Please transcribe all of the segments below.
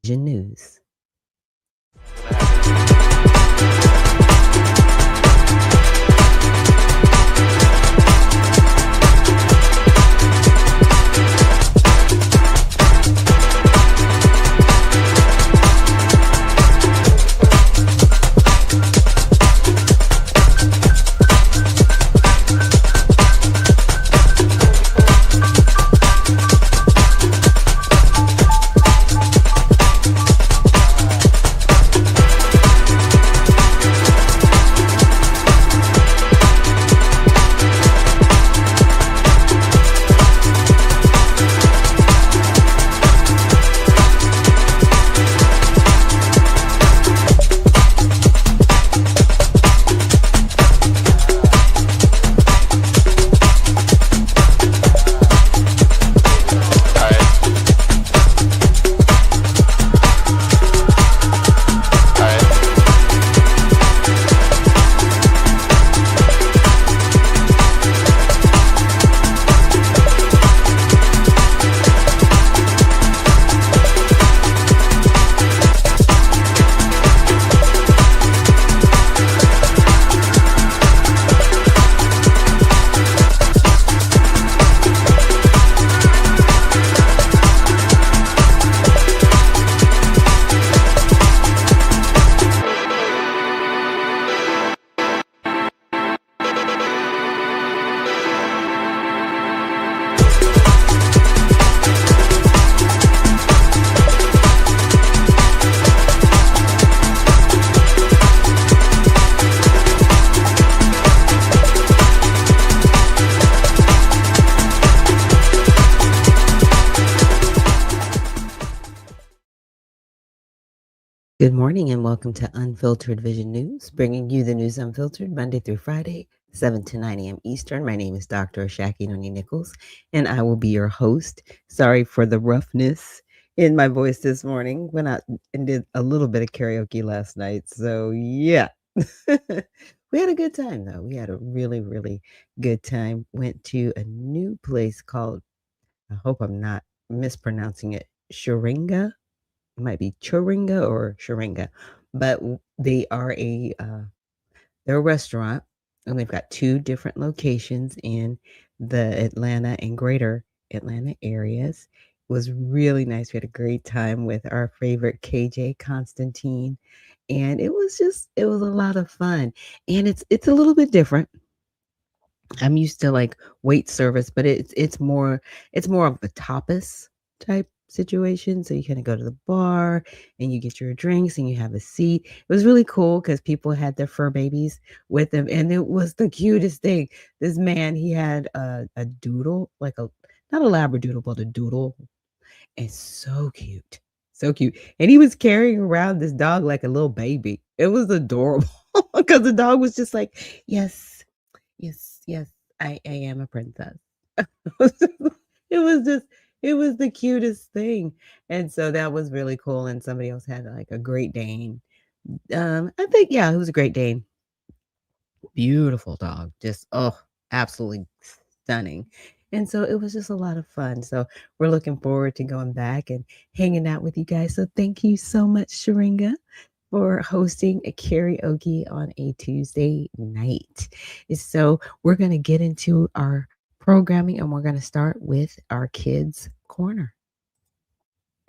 Vision News. Good morning and welcome to Unfiltered Vision News, bringing you the news unfiltered Monday through Friday, 7 to 9 a.m. Eastern. My name is Dr. Ashaki Noni Nichols, and I will be your host. Sorry for the roughness in my voice this morning. Went out and did a little bit of karaoke last night. So, yeah. We had a good time, though. We had a really, really good time. Went to a new place called, I hope I'm not mispronouncing it, Sharinga. It might be Churinga or Sharinga, but they're a restaurant, and they've got 2 different locations in the Atlanta and Greater Atlanta areas. It was really nice. We had a great time with our favorite KJ Constantine, and it was a lot of fun, and it's a little bit different. I'm used to, like, wait service, but it's more of a tapas type situation, so you kinda go to the bar, and you get your drinks, and you have a seat. It was really cool because people had their fur babies with them, and it was the cutest thing. This man, he had a doodle, like a not a Labradoodle, but a doodle, and so cute, and he was carrying around this dog like a little baby. It was adorable because the dog was just like, "Yes. Yes, yes, I am a princess." It was just it was the cutest thing, and so that was really cool, and somebody else had, like, a Great Dane. I think yeah, it was a Great Dane. Beautiful dog, just, oh, absolutely stunning, and so it was just a lot of fun, so we're looking forward to going back and hanging out with you guys, so thank you so much, Sharinga, for hosting a karaoke on a Tuesday night. So we're going to get into our programming and we're going to start with our kids' corner.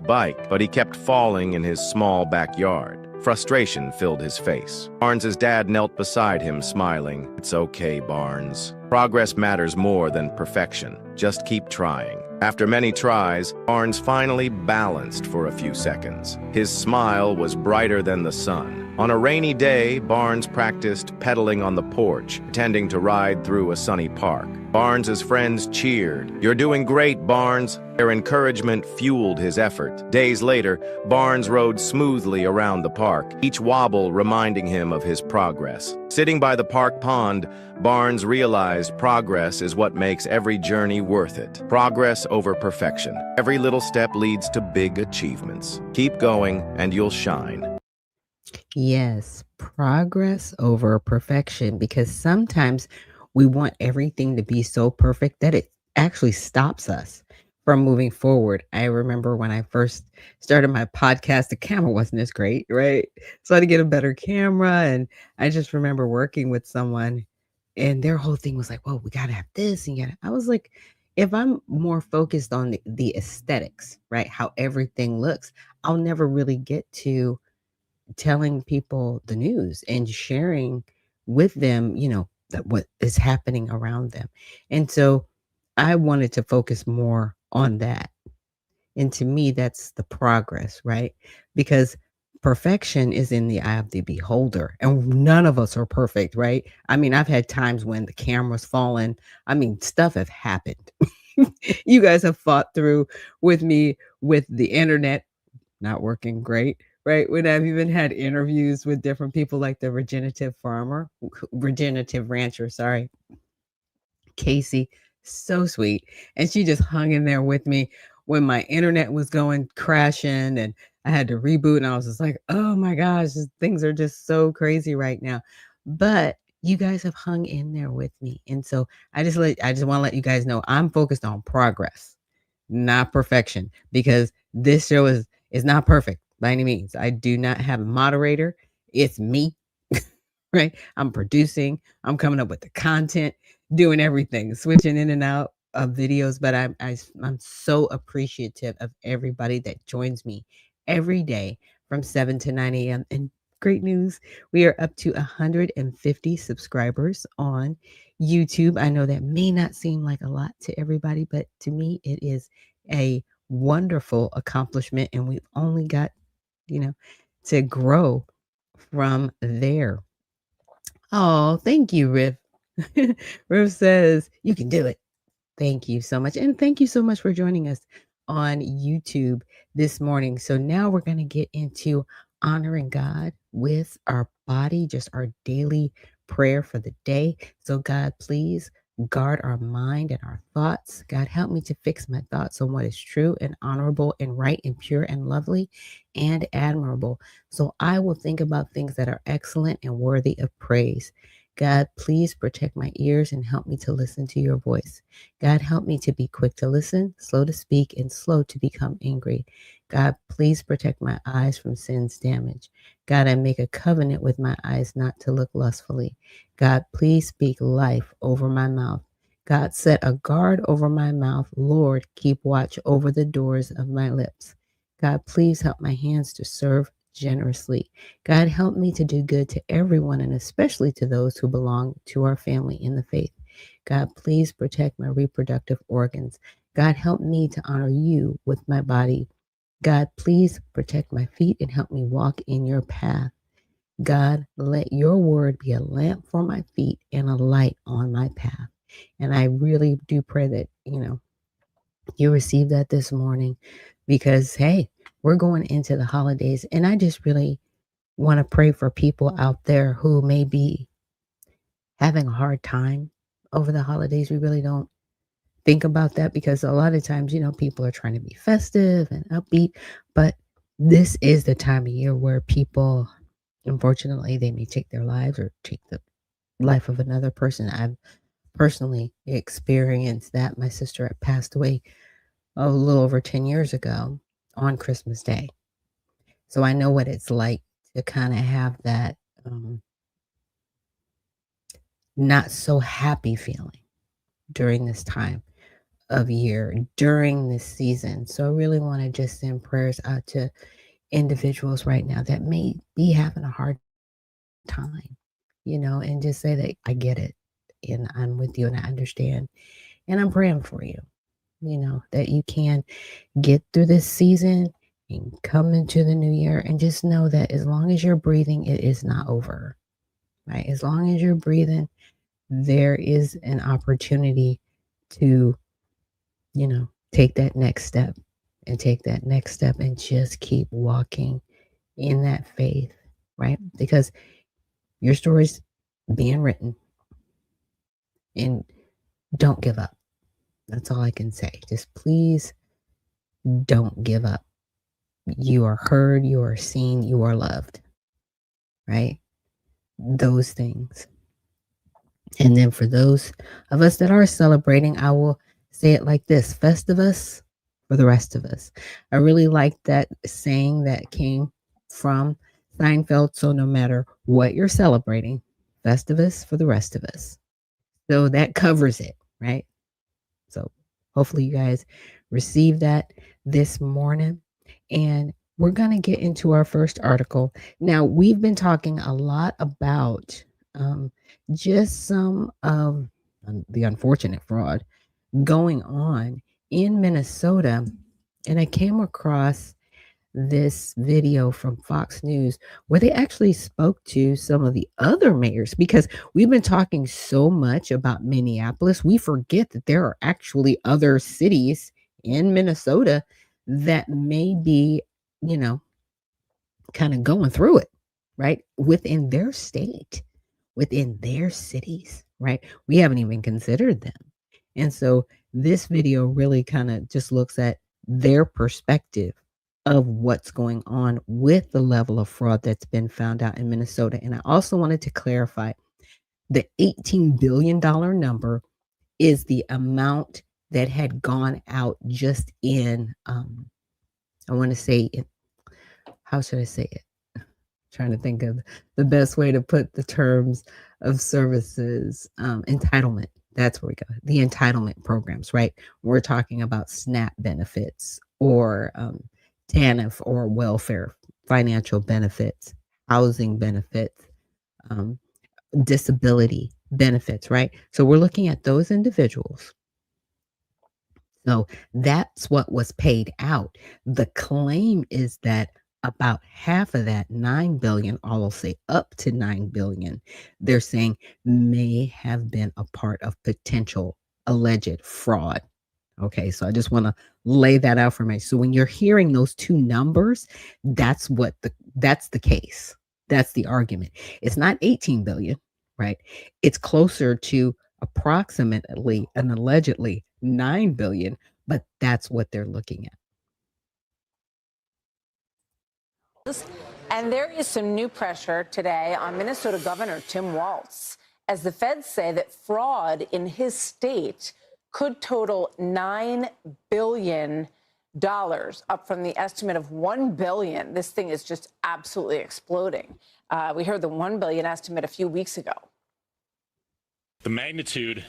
Bike, but he kept falling in his small backyard. Frustration filled his face. Barnes's dad knelt beside him, smiling. "It's okay, Barnes. Progress matters more than perfection. Just keep trying." After many tries, Barnes finally balanced for a few seconds. His smile was brighter than the sun. On a rainy day, Barnes practiced pedaling on the porch, pretending to ride through a sunny park. Barnes's friends cheered. "You're doing great, Barnes." Their encouragement fueled his effort. Days later, Barnes rode smoothly around the park, each wobble reminding him of his progress. Sitting by the park pond, Barnes realized progress is what makes every journey worth it. Progress over perfection. Every little step leads to big achievements. Keep going and you'll shine. Yes, progress over perfection, because sometimes we want everything to be so perfect that it actually stops us from moving forward. I remember when I first started my podcast, the camera wasn't as great, right? So I had to get a better camera, and I just remember working with someone, and their whole thing was like, "Well, we gotta have this and yet." I was like, if I'm more focused on the aesthetics, right? How everything looks, I'll never really get to telling people the news and sharing with them, that what is happening around them. And so I wanted to focus more on that. And to me, that's the progress, right? Because perfection is in the eye of the beholder, and none of us are perfect, right? I mean, I've had times when the camera's fallen. I mean, stuff have happened. You guys have fought through with me with the internet not working great, right? When I've even had interviews with different people like the regenerative rancher, sorry, Casey, so sweet. And she just hung in there with me when my internet was going crashing and I had to reboot. And I was just like, oh my gosh, things are just so crazy right now. But you guys have hung in there with me. And so I just want to let you guys know I'm focused on progress, not perfection, because this show is not perfect by any means. I do not have a moderator. It's me, right? I'm producing, I'm coming up with the content, doing everything, switching in and out of videos, but I'm so appreciative of everybody that joins me every day from 7 to 9 a.m. And great news, we are up to 150 subscribers on YouTube. I know that may not seem like a lot to everybody, but to me, it is a wonderful accomplishment, and we've only got, you know, to grow from there. Oh, thank you, Riff. Riff says, "You can do it." Thank you so much. And thank you so much for joining us on YouTube this morning. So now we're going to get into honoring God with our body, just our daily prayer for the day. So, God, please guard our mind and our thoughts. God, help me to fix my thoughts on what is true and honorable and right and pure and lovely and admirable. So I will think about things that are excellent and worthy of praise. God, please protect my ears and help me to listen to your voice. God, help me to be quick to listen, slow to speak, and slow to become angry. God, please protect my eyes from sin's damage. God, I make a covenant with my eyes not to look lustfully. God, please speak life over my mouth. God, set a guard over my mouth. Lord, keep watch over the doors of my lips. God, please help my hands to serve generously. God, help me to do good to everyone and especially to those who belong to our family in the faith. God, please protect my reproductive organs. God, help me to honor you with my body. God, please protect my feet and help me walk in your path. God, let your word be a lamp for my feet and a light on my path. And I really do pray that, you receive that this morning because, hey, we're going into the holidays. And I just really want to pray for people out there who may be having a hard time over the holidays. We really don't think about that because a lot of times, people are trying to be festive and upbeat, but this is the time of year where people, unfortunately, they may take their lives or take the life of another person. I've personally experienced that. My sister had passed away a little over 10 years ago on Christmas Day. So I know what it's like to kind of have that not so happy feeling during this time of year, during this season. So I really want to just send prayers out to individuals right now that may be having a hard time, and just say that I get it and I'm with you and I understand and I'm praying for you, that you can get through this season and come into the new year and just know that as long as you're breathing, it is not over, right? As long as you're breathing, there is an opportunity to, take that next step and take that next step and just keep walking in that faith, right? Because your story's being written and don't give up. That's all I can say. Just please don't give up. You are heard, you are seen, you are loved, right? Those things. And then for those of us that are celebrating, I will say it like this: Festivus, for the rest of us. I really like that saying that came from Seinfeld. So no matter what you're celebrating, Festivus for the rest of us. So that covers it, right? So hopefully you guys received that this morning. And we're going to get into our first article. Now, we've been talking a lot about just some of the unfortunate fraud going on in Minnesota. And I came across this video from Fox News where they actually spoke to some of the other mayors because we've been talking so much about Minneapolis, we forget that there are actually other cities in Minnesota that may be, you know, kind of going through it, right? Within their state, within their cities, right? We haven't even considered them. And so this video really kind of just looks at their perspective of what's going on with the level of fraud that's been found out in Minnesota. And I also wanted to clarify the $18 billion number is the amount that had gone out just in, I want to say, how should I say it? Trying to think of the best way to put the terms of services, entitlement. That's where we go. The entitlement programs, right? We're talking about SNAP benefits or TANF or welfare, financial benefits, housing benefits, um, disability benefits, right? So we're looking at those individuals. So that's what was paid out. The claim is that about half of that 9 billion, I'll say up to 9 billion, they're saying may have been a part of potential alleged fraud. Okay, so I just want to lay that out for me. So when you're hearing those two numbers, that's the case. That's the argument. It's not 18 billion, right? It's closer to approximately and allegedly 9 billion, but that's what they're looking at. And there is some new pressure today on Minnesota Governor Tim Walz as the feds say that fraud in his state could total $9 billion, up from the estimate of $1 billion. This thing is just absolutely exploding. We heard the $1 billion estimate a few weeks ago. The magnitude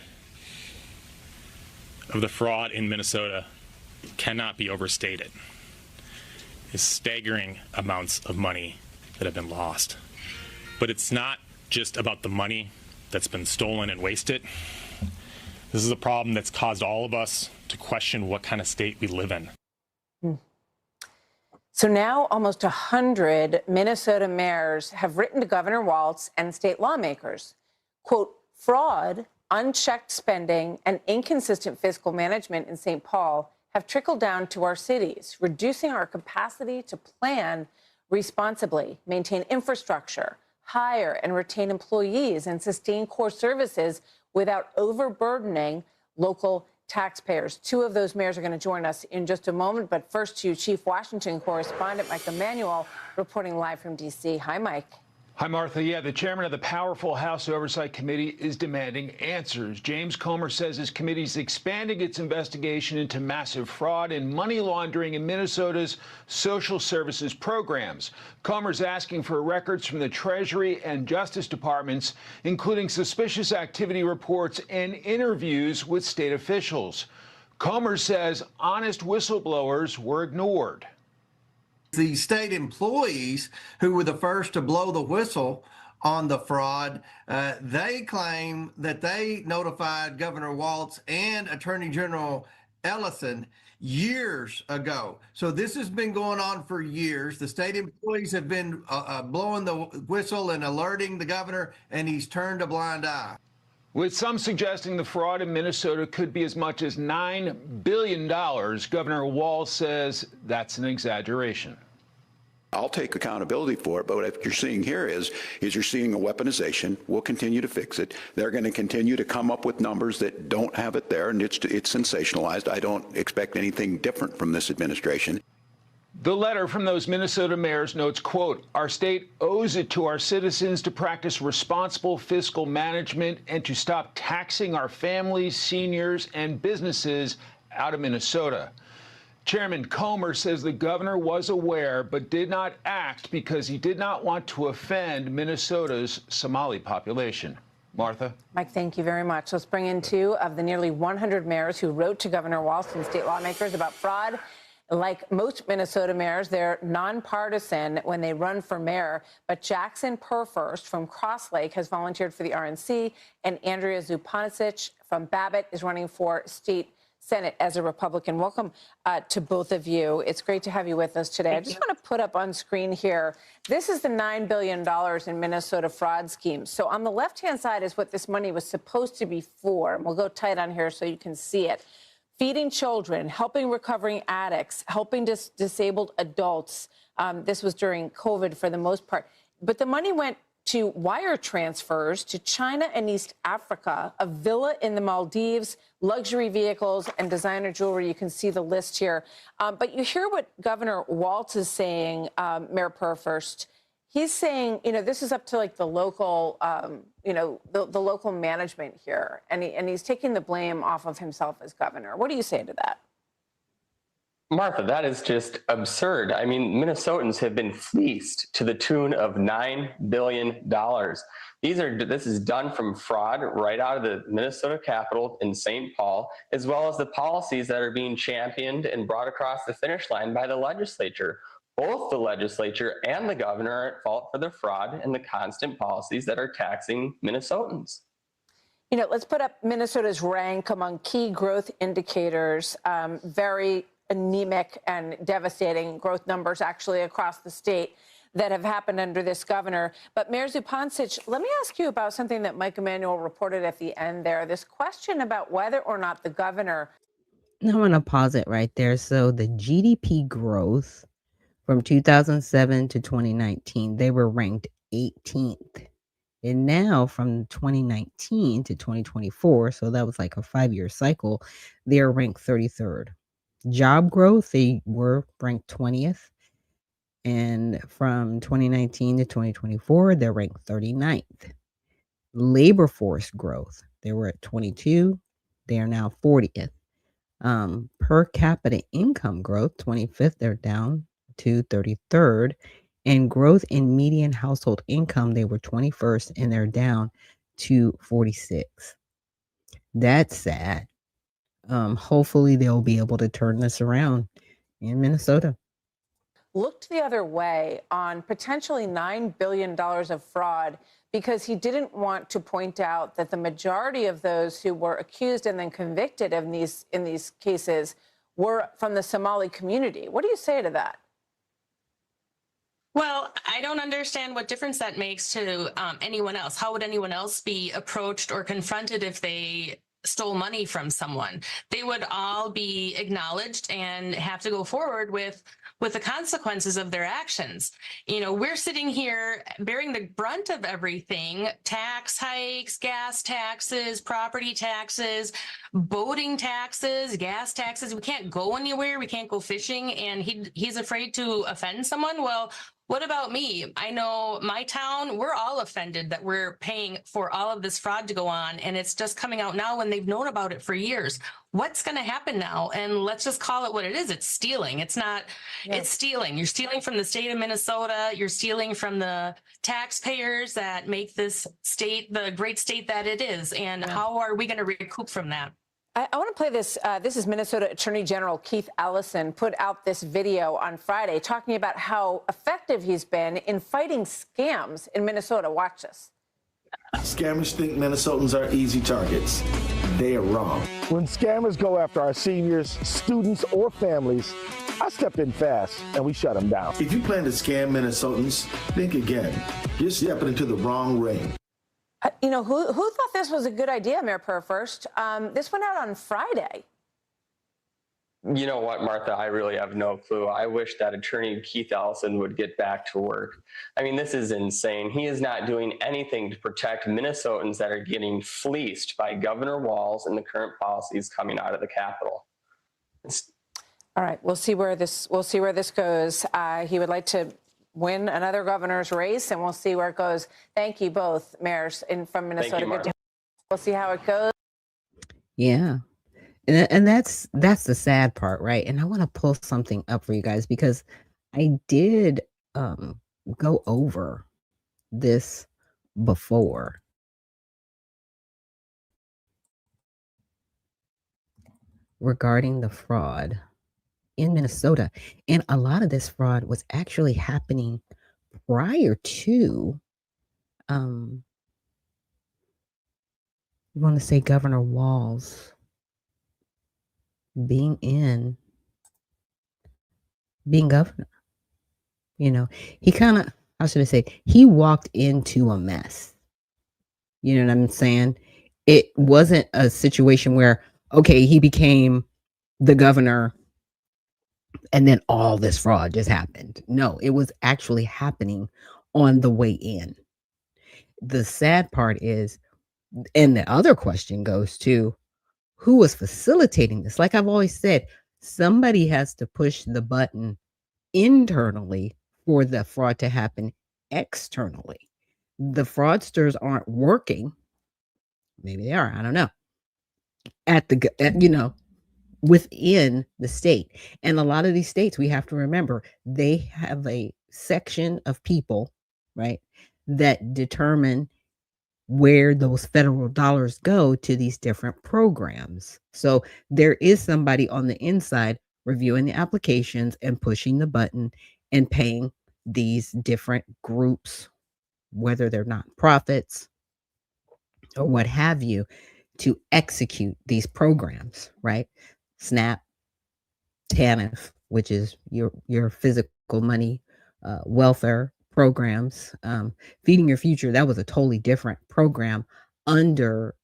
of the fraud in Minnesota cannot be overstated. It's staggering amounts of money that have been lost. But it's not just about the money that's been stolen and wasted. This is a problem that's caused all of us to question what kind of state we live in. So now almost 100 Minnesota mayors have written to Governor Walz and state lawmakers. Quote, fraud, unchecked spending, and inconsistent fiscal management in St. Paul have trickled down to our cities, reducing our capacity to plan responsibly, maintain infrastructure, hire and retain employees, and sustain core services without overburdening local taxpayers. Two of those mayors are going to join us in just a moment. But first to Chief Washington correspondent Mike Emanuel reporting live from D.C. Hi, Mike. Hi, Martha. Yeah, the chairman of the powerful House Oversight Committee is demanding answers. James Comer says his committee is expanding its investigation into massive fraud and money laundering in Minnesota's social services programs. Comer's asking for records from the Treasury and Justice Departments, including suspicious activity reports and interviews with state officials. Comer says honest whistleblowers were ignored. The state employees who were the first to blow the whistle on the fraud, they claim that they notified Governor Walz and Attorney General Ellison years ago. So this has been going on for years. The state employees have been blowing the whistle and alerting the governor, and he's turned a blind eye. With some suggesting the fraud in Minnesota could be as much as $9 billion, Governor Walz says that's an exaggeration. I'll take accountability for it, but what you're seeing here is you're seeing a weaponization. We'll continue to fix it. They're going to continue to come up with numbers that don't have it there, and it's sensationalized. I don't expect anything different from this administration. The letter from those Minnesota mayors notes, quote, our state owes it to our citizens to practice responsible fiscal management and to stop taxing our families, seniors, and businesses out of Minnesota. Chairman Comer says the governor was aware but did not act because he did not want to offend Minnesota's Somali population. Martha? Mike, thank you very much. Let's bring in two of the nearly 100 mayors who wrote to Governor Walz and state lawmakers about fraud. Like most Minnesota mayors, they're nonpartisan when they run for mayor. But Jackson Purfirst from Cross Lake has volunteered for the RNC, and Andrea Zupanicic from Babbitt is running for state Senate as a Republican. Welcome to both of you. It's great to have you with us today. I just want to put up on screen here, this is the $9 billion in Minnesota fraud schemes. So on the left-hand side is what this money was supposed to be for. And we'll go tight on here so you can see it. Feeding children, helping recovering addicts, helping disabled adults. This was during COVID for the most part. But the money went to wire transfers to China and East Africa, a villa in the Maldives, luxury vehicles, and designer jewelry. You can see the list here. But you hear what Governor Walz is saying, Mayor Purfirst. He's saying, you know, this is up to like the local, the local management here. And he's taking the blame off of himself as governor. What do you say to that? Martha, that is just absurd. I mean, Minnesotans have been fleeced to the tune of $9 billion. This is done from fraud right out of the Minnesota Capitol in St. Paul, as well as the policies that are being championed and brought across the finish line by the legislature. Both the legislature and the governor are at fault for the fraud and the constant policies that are taxing Minnesotans. You know, let's put up Minnesota's rank among key growth indicators. Very anemic and devastating growth numbers actually across the state that have happened under this governor. But Mayor Zupanicic, let me ask you about something that Mike Emanuel reported at the end there, this question about whether or not the governor... I'm going to pause it right there. So the GDP growth from 2007 to 2019, they were ranked 18th. And now from 2019 to 2024, so that was like a 5-year cycle, they're ranked 33rd. Job growth, they were ranked 20th. And from 2019 to 2024, they're ranked 39th. Labor force growth, they were at 22. They are now 40th. Per capita income growth, 25th, they're down to 33rd. And growth in median household income, they were 21st, and they're down to 46. That's sad. Hopefully they'll be able to turn this around in Minnesota. Looked the other way on potentially $9 billion of fraud because he didn't want to point out that the majority of those who were accused and then convicted in these cases were from the Somali community. What do you say to that? Well, I don't understand what difference that makes to anyone else. How would anyone else be approached or confronted if they stole money from someone? They would all be acknowledged and have to go forward with the consequences of their actions. You know, we're sitting here bearing the brunt of everything: tax hikes, gas taxes, property taxes, boating taxes, gas taxes. We can't go anywhere. We can't go fishing. And he's afraid to offend someone. Well, what about me? I know my town, we're all offended that we're paying for all of this fraud to go on, and it's just coming out now when they've known about it for years. What's going to happen now? And let's just call it what it is. It's stealing. It's not, It's stealing. You're stealing from the state of Minnesota. You're stealing from the taxpayers that make this state the great state that it is. And how are we going to recoup from that? I want to play this. This is Minnesota Attorney General Keith Ellison put out this video on Friday talking about how effective he's been in fighting scams in Minnesota. Watch this. Scammers think Minnesotans are easy targets. They are wrong. When scammers go after our seniors, students, or families, I step in fast and we shut them down. If you plan to scam Minnesotans, think again. You're stepping into the wrong ring. You know, who thought this was a good idea, Mayor Purfirst? This went out on Friday. You know what, Martha, I really have no clue. I wish that attorney Keith Ellison would get back to work. I mean, this is insane. He is not doing anything to protect Minnesotans that are getting fleeced by Governor Walz and the current policies coming out of the Capitol. All right, we'll see where this goes. He would like to win another governor's race, and we'll see where it goes. Thank you both, mayors from Minnesota. Thank you, Martha. We'll see how it goes. Yeah. And that's the sad part, right? And I wanna pull something up for you guys because I did, um, go over this before regarding the fraud in Minnesota, and a lot of this fraud was actually happening prior to, um, I wanna say Governor Walz being in being governor, you know? He kinda how should I say? He walked into a mess. You know what I'm saying? It wasn't a situation where, okay, he became the governor and then all this fraud just happened. No, it was actually happening on the way in. The sad part is, and the other question goes to who was facilitating this? Like I've always said, somebody has to push the button internally for the fraud to happen externally. The fraudsters aren't working. Maybe they are. I don't know. Within the state. And a lot of these states, we have to remember, they have a section of people, right, that determine where those federal dollars go to these different programs. So there is somebody on the inside reviewing the applications and pushing the button and paying these different groups, whether they're nonprofits or what have you, to execute these programs, right? SNAP, TANF, which is your physical money welfare programs. Feeding Your Future, that was a totally different program under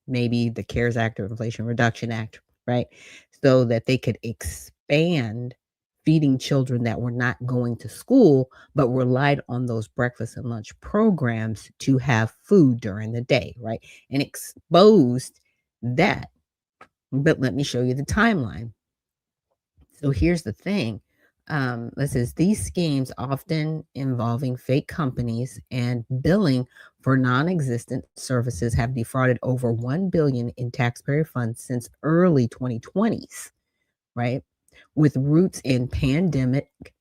maybe the CARES Act or Inflation Reduction Act, right? So that they could expand feeding children that were not going to school, but relied on those breakfast and lunch programs to have food during the day, right? And exposed that. But let me show you the timeline. So here's the thing. It says these schemes often involving fake companies and billing for non-existent services have defrauded over 1 billion in taxpayer funds since early 2020s, right? With roots in pandemic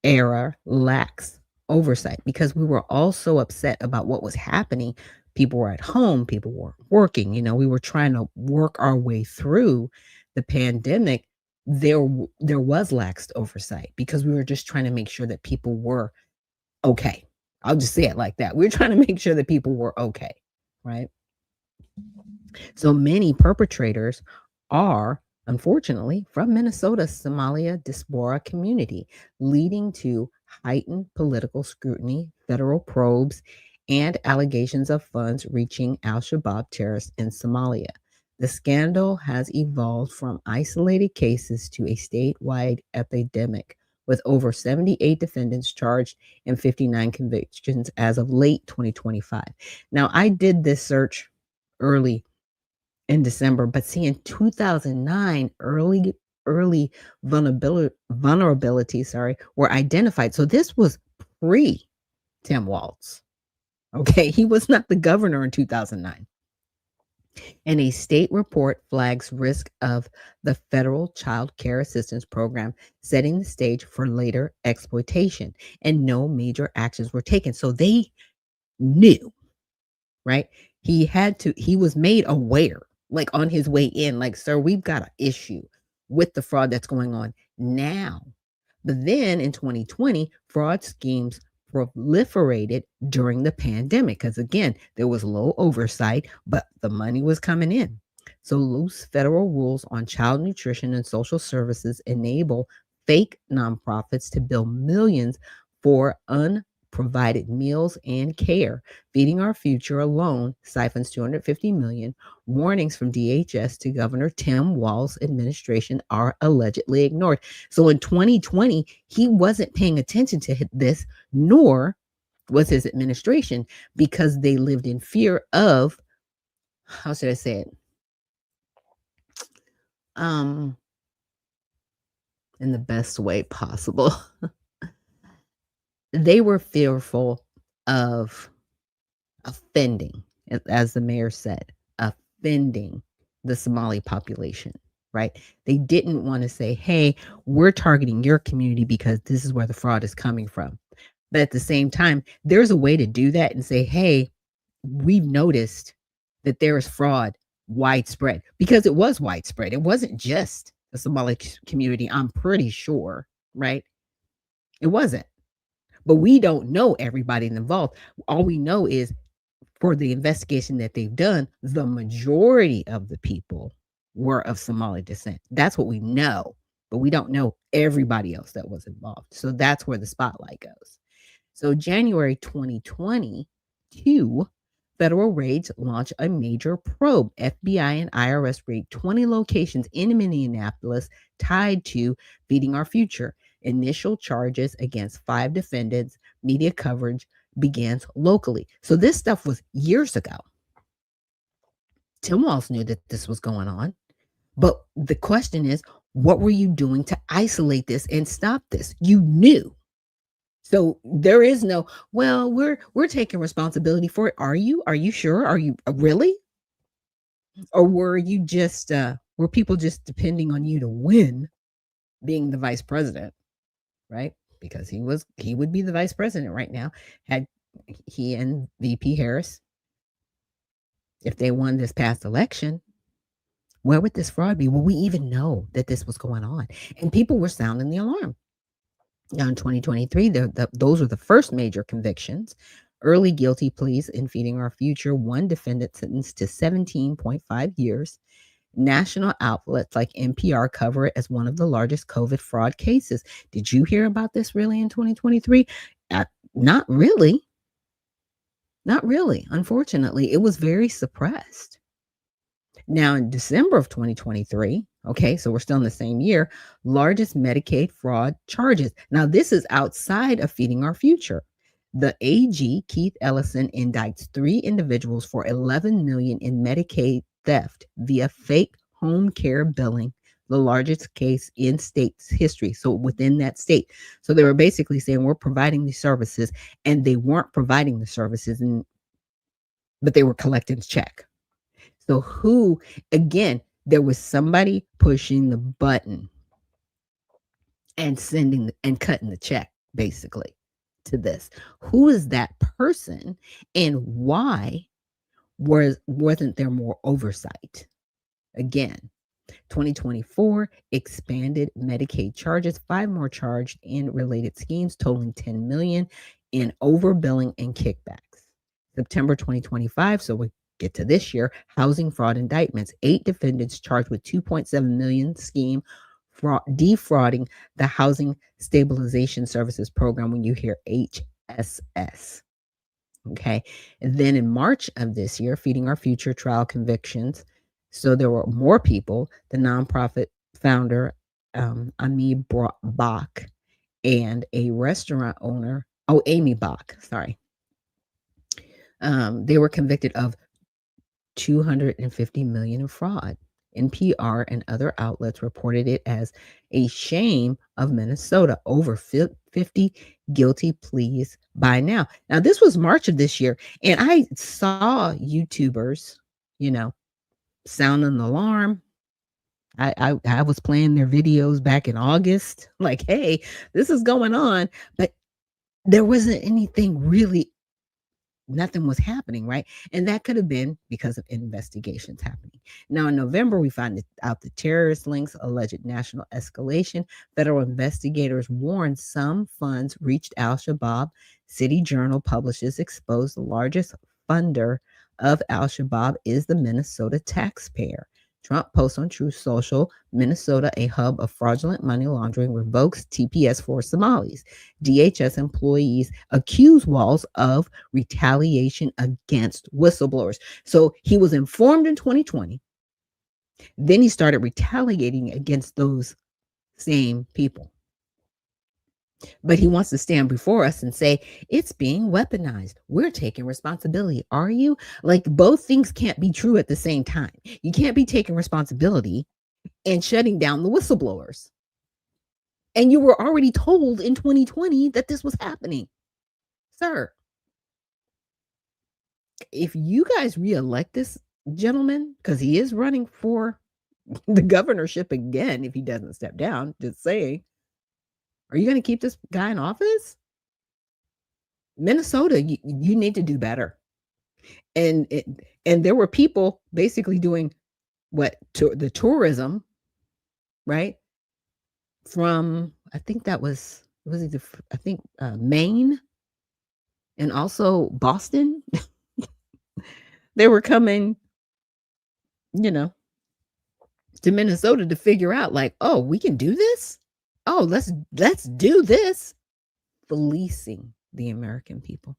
era lax oversight because we were all so upset about what was happening. People were at home, people were working, we were trying to work our way through the pandemic. There was lax oversight because we were just trying to make sure that people were okay. I'll just say it like that. We're trying to make sure that people were okay, right? So many perpetrators are, unfortunately, from Minnesota's Somalia diaspora community, leading to heightened political scrutiny, federal probes, and allegations of funds reaching al Shabaab terrorists in Somalia. The scandal has evolved from isolated cases to a statewide epidemic, with over 78 defendants charged and 59 convictions as of late 2025. Now, I did this search early in December, but see in 2009, early vulnerability, sorry, were identified. So this was pre Tim Walz. Okay, he was not the governor in 2009. And a state report flags risk of the federal child care assistance program, setting the stage for later exploitation. And no major actions were taken. So they knew, right? He was made aware, like on his way in, like, sir, we've got an issue with the fraud that's going on now. But then in 2020, fraud schemes proliferated during the pandemic because, again, there was low oversight, but the money was coming in. So loose federal rules on child nutrition and social services enable fake nonprofits to bill millions for unprovided meals and care. Feeding Our Future alone siphons 250 million. Warnings from DHS to Governor Tim Walz administration are allegedly ignored. So in 2020, he wasn't paying attention to this, nor was his administration, because they lived in fear of, how should I say it? In the best way possible. They were fearful of offending, as the mayor said, offending the Somali population, right? They didn't want to say, hey, we're targeting your community because this is where the fraud is coming from. But at the same time, there's a way to do that and say, hey, we've noticed that there is fraud widespread, because it was widespread. It wasn't just the Somali community, I'm pretty sure, right? It wasn't. But we don't know everybody involved. All we know is for the investigation that they've done, the majority of the people were of Somali descent. That's what we know, but we don't know everybody else that was involved. So that's where the spotlight goes. So January 2022, federal raids launched a major probe. FBI and IRS raid 20 locations in Minneapolis tied to Feeding Our Future. Initial charges against 5 defendants. Media coverage begins locally. So this stuff was years ago. Tim Walz knew that this was going on. But the question is, what were you doing to isolate this and stop this? You knew. So there is no, well, we're taking responsibility for it. Are you? Are you sure? Are you really? Or were you just were people just depending on you to win being the vice president, right? Because he would be the vice president right now had he and VP Harris, if they won this past election. Where would this fraud be? Will we even know that this was going on? And people were sounding the alarm. Now, in 2023, those were the first major convictions. Early guilty pleas in Feeding Our Future. One defendant sentenced to 17.5 years. National outlets like NPR cover it as one of the largest COVID fraud cases. Did you hear about this really in 2023? Not really. Not really. Unfortunately, it was very suppressed. Now, in December of 2023, okay, so we're still in the same year, largest Medicaid fraud charges. Now, this is outside of Feeding Our Future. The AG, Keith Ellison, indicts 3 individuals for $11 million in Medicaid theft via fake home care billing, the largest case in state's history. So within that state. So they were basically saying we're providing these services, and they weren't providing the services, but they were collecting the check. So who, again, there was somebody pushing the button and sending and cutting the check, basically, to this. Who is that person, and why wasn't there more oversight? Again, 2024 expanded Medicaid charges, 5 more charged in related schemes, totaling $10 million in overbilling and kickbacks. September 2025, so we get to this year, housing fraud indictments. 8 defendants charged with $2.7 million scheme defrauding the Housing Stabilization Services Program, when you hear HSS. Okay. And then in March of this year, Feeding Our Future trial convictions. So there were more people. The nonprofit founder, Ami Bach, and a restaurant owner, Amy Bach, sorry. They were convicted of $250 million in fraud. NPR and other outlets reported it as a shame of Minnesota. Over 50 guilty pleas by now. Now, this was March of this year, and I saw YouTubers, sounding the alarm. I was playing their videos back in August, like, hey, this is going on, but there wasn't anything really. Nothing was happening, right? And that could have been because of investigations happening. Now, in November, we found out the terrorist links, alleged national escalation. Federal investigators warned some funds reached Al-Shabaab. City Journal publishes exposed the largest funder of Al-Shabaab is the Minnesota taxpayer. Trump posts on Truth Social, Minnesota, a hub of fraudulent money laundering, revokes TPS for Somalis. DHS employees accuse Walz of retaliation against whistleblowers. So he was informed in 2020. Then he started retaliating against those same people. But he wants to stand before us and say, it's being weaponized. We're taking responsibility. Are you? Like, both things can't be true at the same time. You can't be taking responsibility and shutting down the whistleblowers. And you were already told in 2020 that this was happening. Sir, if you guys reelect this gentleman, because he is running for the governorship again if he doesn't step down, just saying, are you going to keep this guy in office? Minnesota, you need to do better. And there were people basically doing the tourism, right? From, I think that was it, I think Maine and also Boston. They were coming, to Minnesota to figure out, like, oh, we can do this. Oh, let's do this. Fleecing the American people.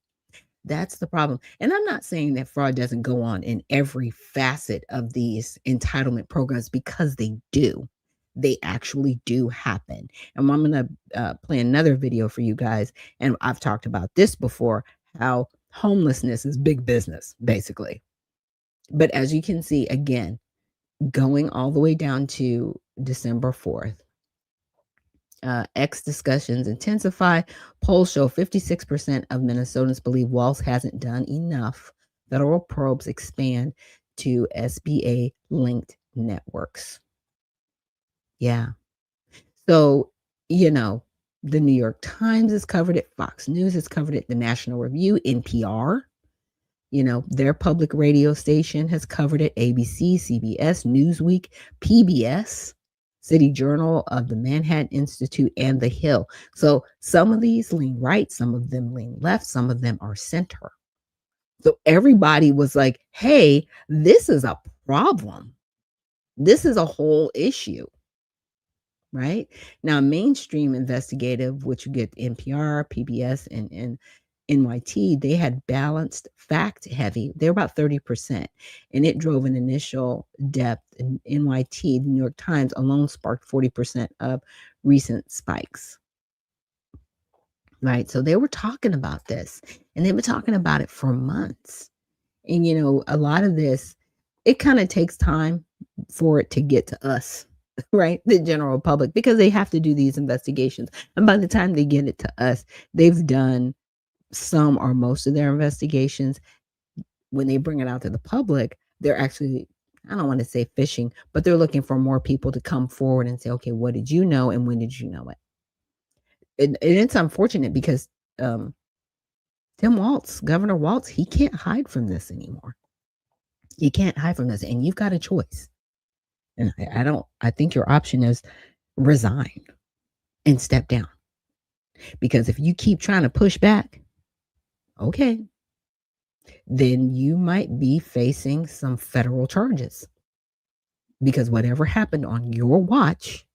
That's the problem. And I'm not saying that fraud doesn't go on in every facet of these entitlement programs, because they do. They actually do happen. And I'm going to play another video for you guys. And I've talked about this before, how homelessness is big business, basically. But as you can see, again, going all the way down to December 4th, X discussions intensify. Polls show 56% of Minnesotans believe Walz hasn't done enough. Federal probes expand to SBA linked networks. Yeah. So, the New York Times has covered it. Fox News has covered it. The National Review, NPR, their public radio station has covered it. ABC, CBS, Newsweek, PBS, City Journal of the Manhattan Institute, and The Hill. So some of these lean right, some of them lean left, some of them are center. So everybody was like, hey, this is a problem. This is a whole issue. Right? Now, mainstream investigative, which you get NPR, PBS, and NYT, they had balanced, fact heavy. They're about 30%. And it drove an initial depth. In NYT, the New York Times alone sparked 40% of recent spikes. Right? So they were talking about this, and they've been talking about it for months. And, a lot of this, it kind of takes time for it to get to us, right? The general public, because they have to do these investigations. And by the time they get it to us, they've done some or most of their investigations. When they bring it out to the public, they're actually, I don't want to say fishing, but they're looking for more people to come forward and say, okay, what did you know and when did you know it? And it's unfortunate because Governor Walz, he can't hide from this anymore. He can't hide from this, and you've got a choice. And I think your option is resign and step down. Because if you keep trying to push back, okay, then you might be facing some federal charges. Because whatever happened on your watch,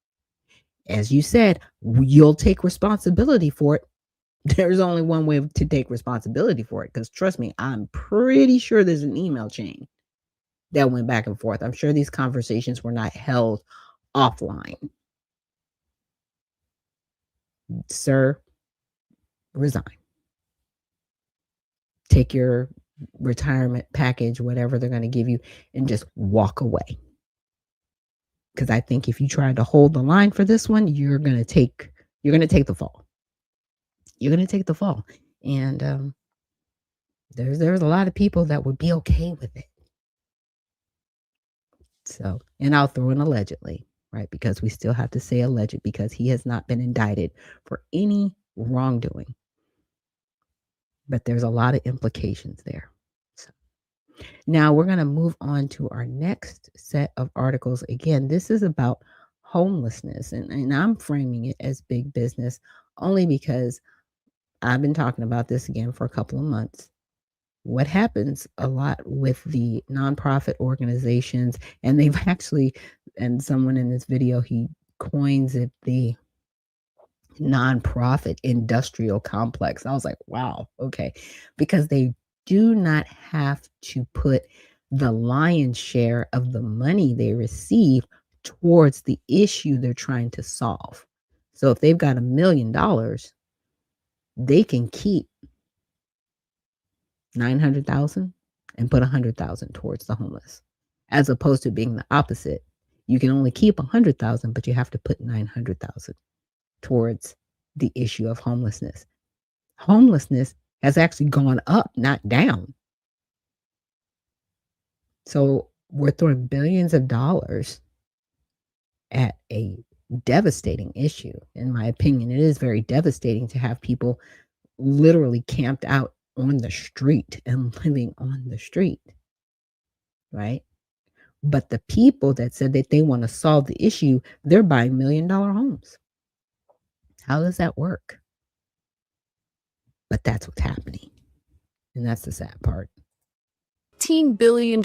as you said, you'll take responsibility for it. There's only one way to take responsibility for it. Because trust me, I'm pretty sure there's an email chain that went back and forth. I'm sure these conversations were not held offline. Sir, resign. Take your retirement package, whatever they're going to give you, and just walk away. Because I think if you try to hold the line for this one, you're going to take the fall. You're going to take the fall. And there's a lot of people that would be okay with it. So, and I'll throw in allegedly, right? Because we still have to say alleged, because he has not been indicted for any wrongdoing. But there's a lot of implications there. So, now we're going to move on to our next set of articles. Again, this is about homelessness, and I'm framing it as big business only because I've been talking about this again for a couple of months. What happens a lot with the nonprofit organizations, and they've actually, and someone in this video, he coins it the nonprofit industrial complex. I was like, wow, okay. Because they do not have to put the lion's share of the money they receive towards the issue they're trying to solve. So if they've got $1 million, they can keep 900,000 and put 100,000 towards the homeless, as opposed to being the opposite. You can only keep 100,000, but you have to put 900,000 towards the issue of homelessness. Homelessness has actually gone up, not down. So we're throwing billions of dollars at a devastating issue. In my opinion, it is very devastating to have people literally camped out on the street and living on the street, right? But the people that said that they want to solve the issue, they're buying $1 million homes. How does that work? But that's what's happening. And that's the sad part. $18 billion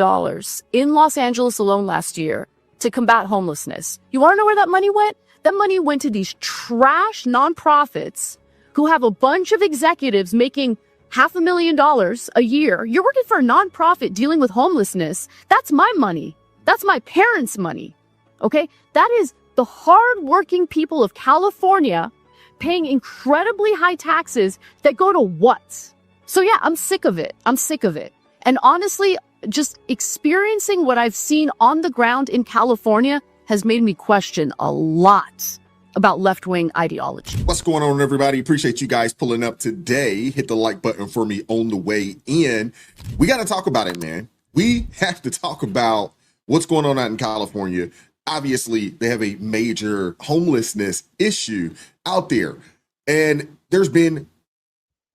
in Los Angeles alone last year to combat homelessness. You want to know where that money went? That money went to these trash nonprofits who have a bunch of executives making $500,000 a year. You're working for a nonprofit dealing with homelessness. That's my money. That's my parents' money. Okay? That is the hardworking people of California paying incredibly high taxes that go to what? So yeah, I'm sick of it. I'm sick of it. And honestly, just experiencing what I've seen on the ground in California has made me question a lot about left-wing ideology. What's going on, everybody? Appreciate you guys pulling up today. Hit the like button for me on the way in. We got to talk about it, man. We have to talk about what's going on out in California. Obviously, they have a major homelessness issue out there. And there's been,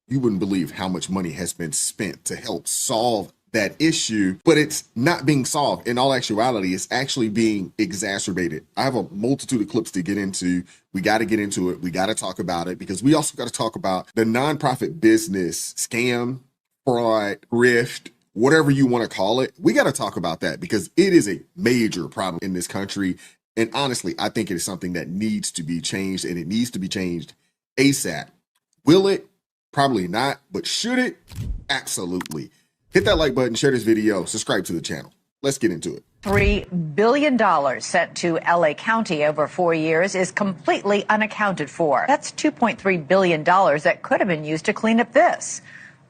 you wouldn't believe how much money has been spent to help solve that issue, but it's not being solved. In all actuality, it's actually being exacerbated. I have a multitude of clips to get into. We got to get into it. We got to talk about it because we also got to talk about the nonprofit business scam, fraud, grift, whatever you want to call it. We got to talk about that because it is a major problem in this country. And honestly, I think it is something that needs to be changed, and it needs to be changed ASAP. Will it? Probably not, but should it? Absolutely. Hit that like button, share this video, subscribe to the channel. Let's get into it. $3 billion sent to LA County over 4 years is completely unaccounted for. That's $2.3 billion that could have been used to clean up this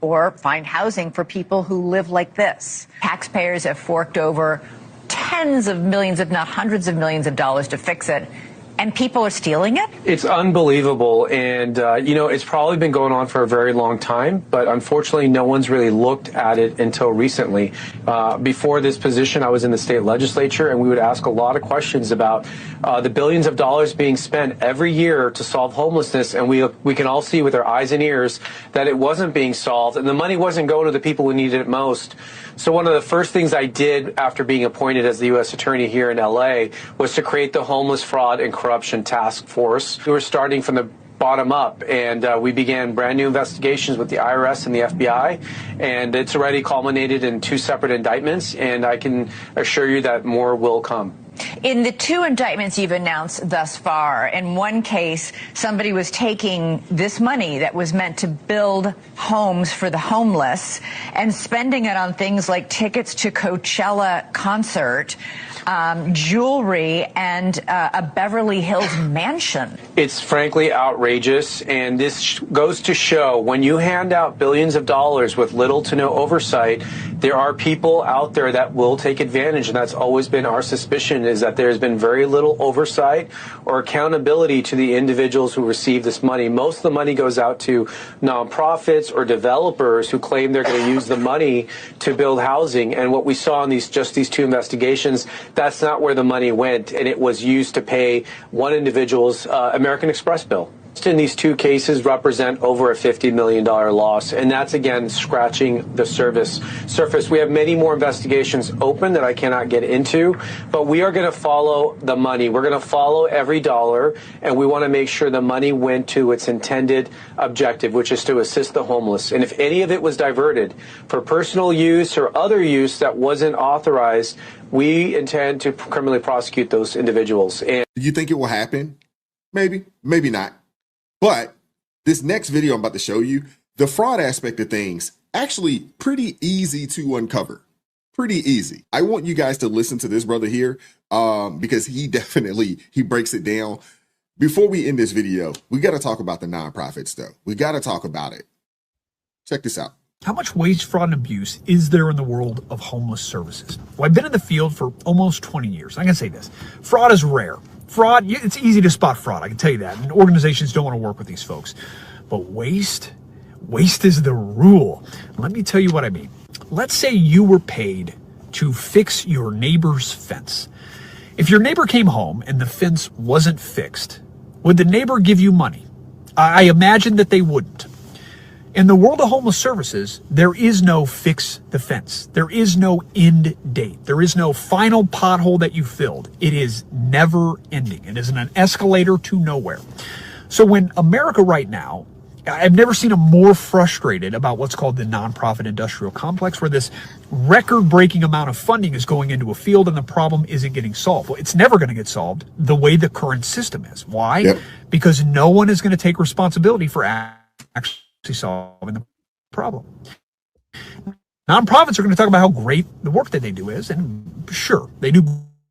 or find housing for people who live like this. Taxpayers have forked over tens of millions, if not hundreds of millions of dollars to fix it. And people are stealing it? It's unbelievable. And, it's probably been going on for a very long time, but unfortunately, no one's really looked at it until recently. Before this position, I was in the state legislature, and we would ask a lot of questions about the billions of dollars being spent every year to solve homelessness. And we can all see with our eyes and ears that it wasn't being solved, and the money wasn't going to the people who needed it most. So one of the first things I did after being appointed as the U.S. Attorney here in L.A. was to create the Homeless Fraud and Corruption Task Force. We were starting from the bottom up, and we began brand new investigations with the IRS and the FBI, and it's already culminated in 2 separate indictments, and I can assure you that more will come. In the 2 indictments you've announced thus far, in one case, somebody was taking this money that was meant to build homes for the homeless and spending it on things like tickets to Coachella concert, jewelry, and a Beverly Hills mansion. It's frankly outrageous, and this goes to show when you hand out billions of dollars with little to no oversight, there are people out there that will take advantage, and that's always been our suspicion, is that there's been very little oversight or accountability to the individuals who receive this money. Most of the money goes out to nonprofits or developers who claim they're going to use the money to build housing, and what we saw in these 2 investigations, that's not where the money went, and it was used to pay one individual's American Express bill. In these 2 cases represent over a $50 million loss, and that's, again, scratching the surface. We have many more investigations open that I cannot get into, but we are going to follow the money. We're going to follow every dollar, and we want to make sure the money went to its intended objective, which is to assist the homeless. And if any of it was diverted for personal use or other use that wasn't authorized, we intend to criminally prosecute those individuals. And do you think it will happen? Maybe, maybe not. But this next video I'm about to show you, the fraud aspect of things, actually pretty easy to uncover. Pretty easy. I want you guys to listen to this brother here because he breaks it down. Before we end this video, we got to talk about the nonprofits, though. We got to talk about it. Check this out. How much waste, fraud, and abuse is there in the world of homeless services? Well, I've been in the field for almost 20 years. I can say this. Fraud is rare. Fraud, it's easy to spot fraud, I can tell you that. And organizations don't want to work with these folks. But waste is the rule. Let me tell you what I mean. Let's say you were paid to fix your neighbor's fence. If your neighbor came home and the fence wasn't fixed, would the neighbor give you money? I imagine that they wouldn't. In the world of homeless services, there is no fix the fence. There is no end date. There is no final pothole that you filled. It is never ending. It is an escalator to nowhere. So when America right now, I've never seen them more frustrated about what's called the nonprofit industrial complex, where this record-breaking amount of funding is going into a field and the problem isn't getting solved. Well, it's never going to get solved the way the current system is. Why? Yep. Because no one is going to take responsibility for actually solving the problem. Nonprofits are going to talk about how great the work that they do is, and sure, they do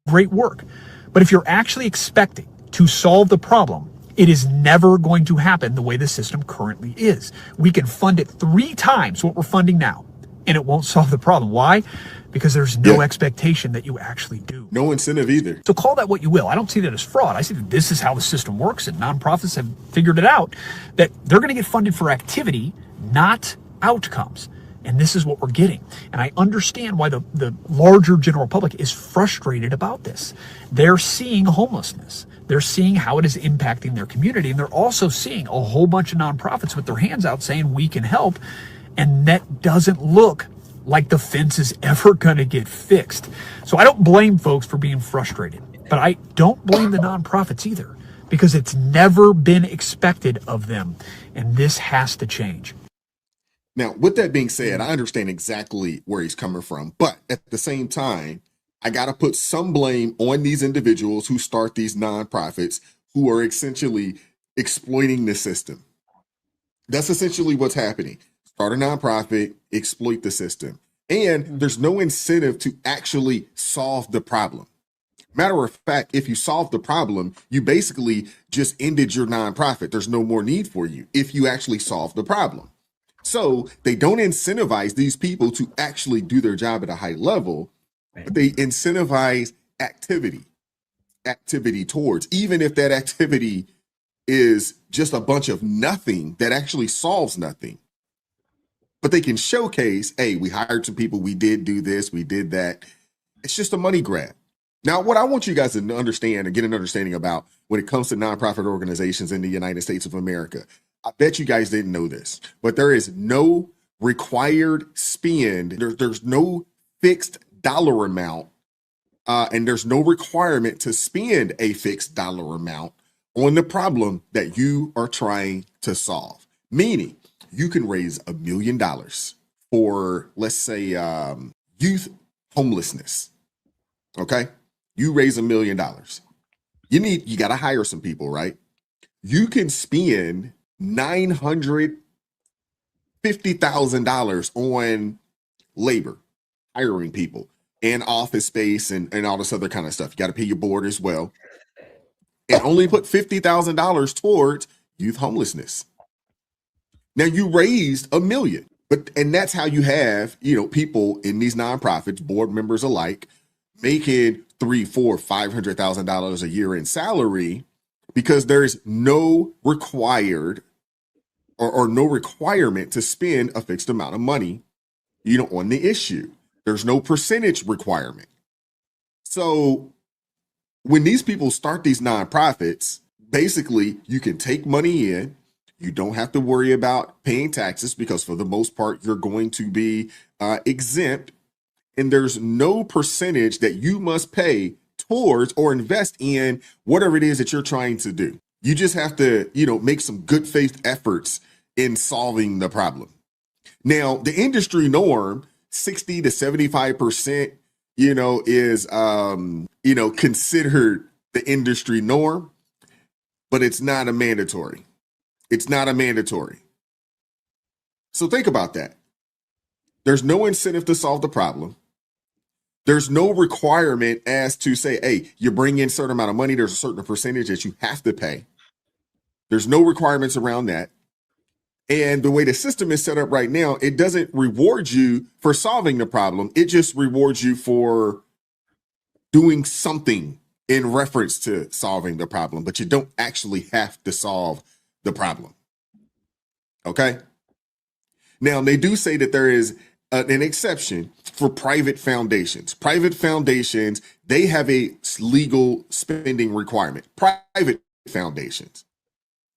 great work. But if you're actually expecting to solve the problem, it is never going to happen the way the system currently is. We can fund it 3 times what we're funding now, and it won't solve the problem. Why? Because there's no expectation that you actually do. No incentive either. So call that what you will. I don't see that as fraud. I see that this is how the system works, and nonprofits have figured it out, that they're going to get funded for activity, not outcomes. And this is what we're getting. And I understand why the larger general public is frustrated about this. They're seeing homelessness. They're seeing how it is impacting their community. And they're also seeing a whole bunch of nonprofits with their hands out saying we can help. And that doesn't look like the fence is ever going to get fixed. So I don't blame folks for being frustrated, but I don't blame the nonprofits either, because it's never been expected of them. And this has to change. Now, with that being said, I understand exactly where he's coming from, but at the same time, I got to put some blame on these individuals who start these nonprofits who are essentially exploiting the system. That's essentially what's happening. Start a nonprofit, exploit the system. And there's no incentive to actually solve the problem. Matter of fact, if you solve the problem, you basically just ended your nonprofit. There's no more need for you if you actually solve the problem. So they don't incentivize these people to actually do their job at a high level, but they incentivize activity towards, even if that activity is just a bunch of nothing that actually solves nothing. But they can showcase, hey, we hired some people, we did do this, we did that. It's just a money grab. Now, what I want you guys to understand and get an understanding about when it comes to nonprofit organizations in the United States of America, I bet you guys didn't know this, but there is no required spend. There's no fixed dollar amount, and there's no requirement to spend a fixed dollar amount on the problem that you are trying to solve. Meaning, you can raise $1 million for, let's say, youth homelessness. Okay, you raise $1 million. You got to hire some people, right? You can spend $950,000 on labor, hiring people, and office space and all this other kind of stuff. You got to pay your board as well, and only put $50,000 towards youth homelessness. Now you raised $1 million, and that's how you have, people in these nonprofits, board members alike, making $300,000, $400,000, $500,000 a year in salary, because there's no required or no requirement to spend a fixed amount of money, on the issue. There's no percentage requirement. So when these people start these nonprofits, basically you can take money in. You don't have to worry about paying taxes because for the most part, you're going to be exempt. And there's no percentage that you must pay towards or invest in whatever it is that you're trying to do. You just have to, make some good faith efforts in solving the problem. Now, the industry norm, 60 to 75%, is, considered the industry norm, but it's not a mandatory. It's not a mandatory. So think about that. There's no incentive to solve the problem. There's no requirement as to say, hey, you bring in a certain amount of money, there's a certain percentage that you have to pay. There's no requirements around that. And the way the system is set up right now, it doesn't reward you for solving the problem. It just rewards you for doing something in reference to solving the problem, but you don't actually have to solve the problem. Okay? Now, they do say that there is an exception for private foundations. Private foundations, they have a legal spending requirement. Private foundations.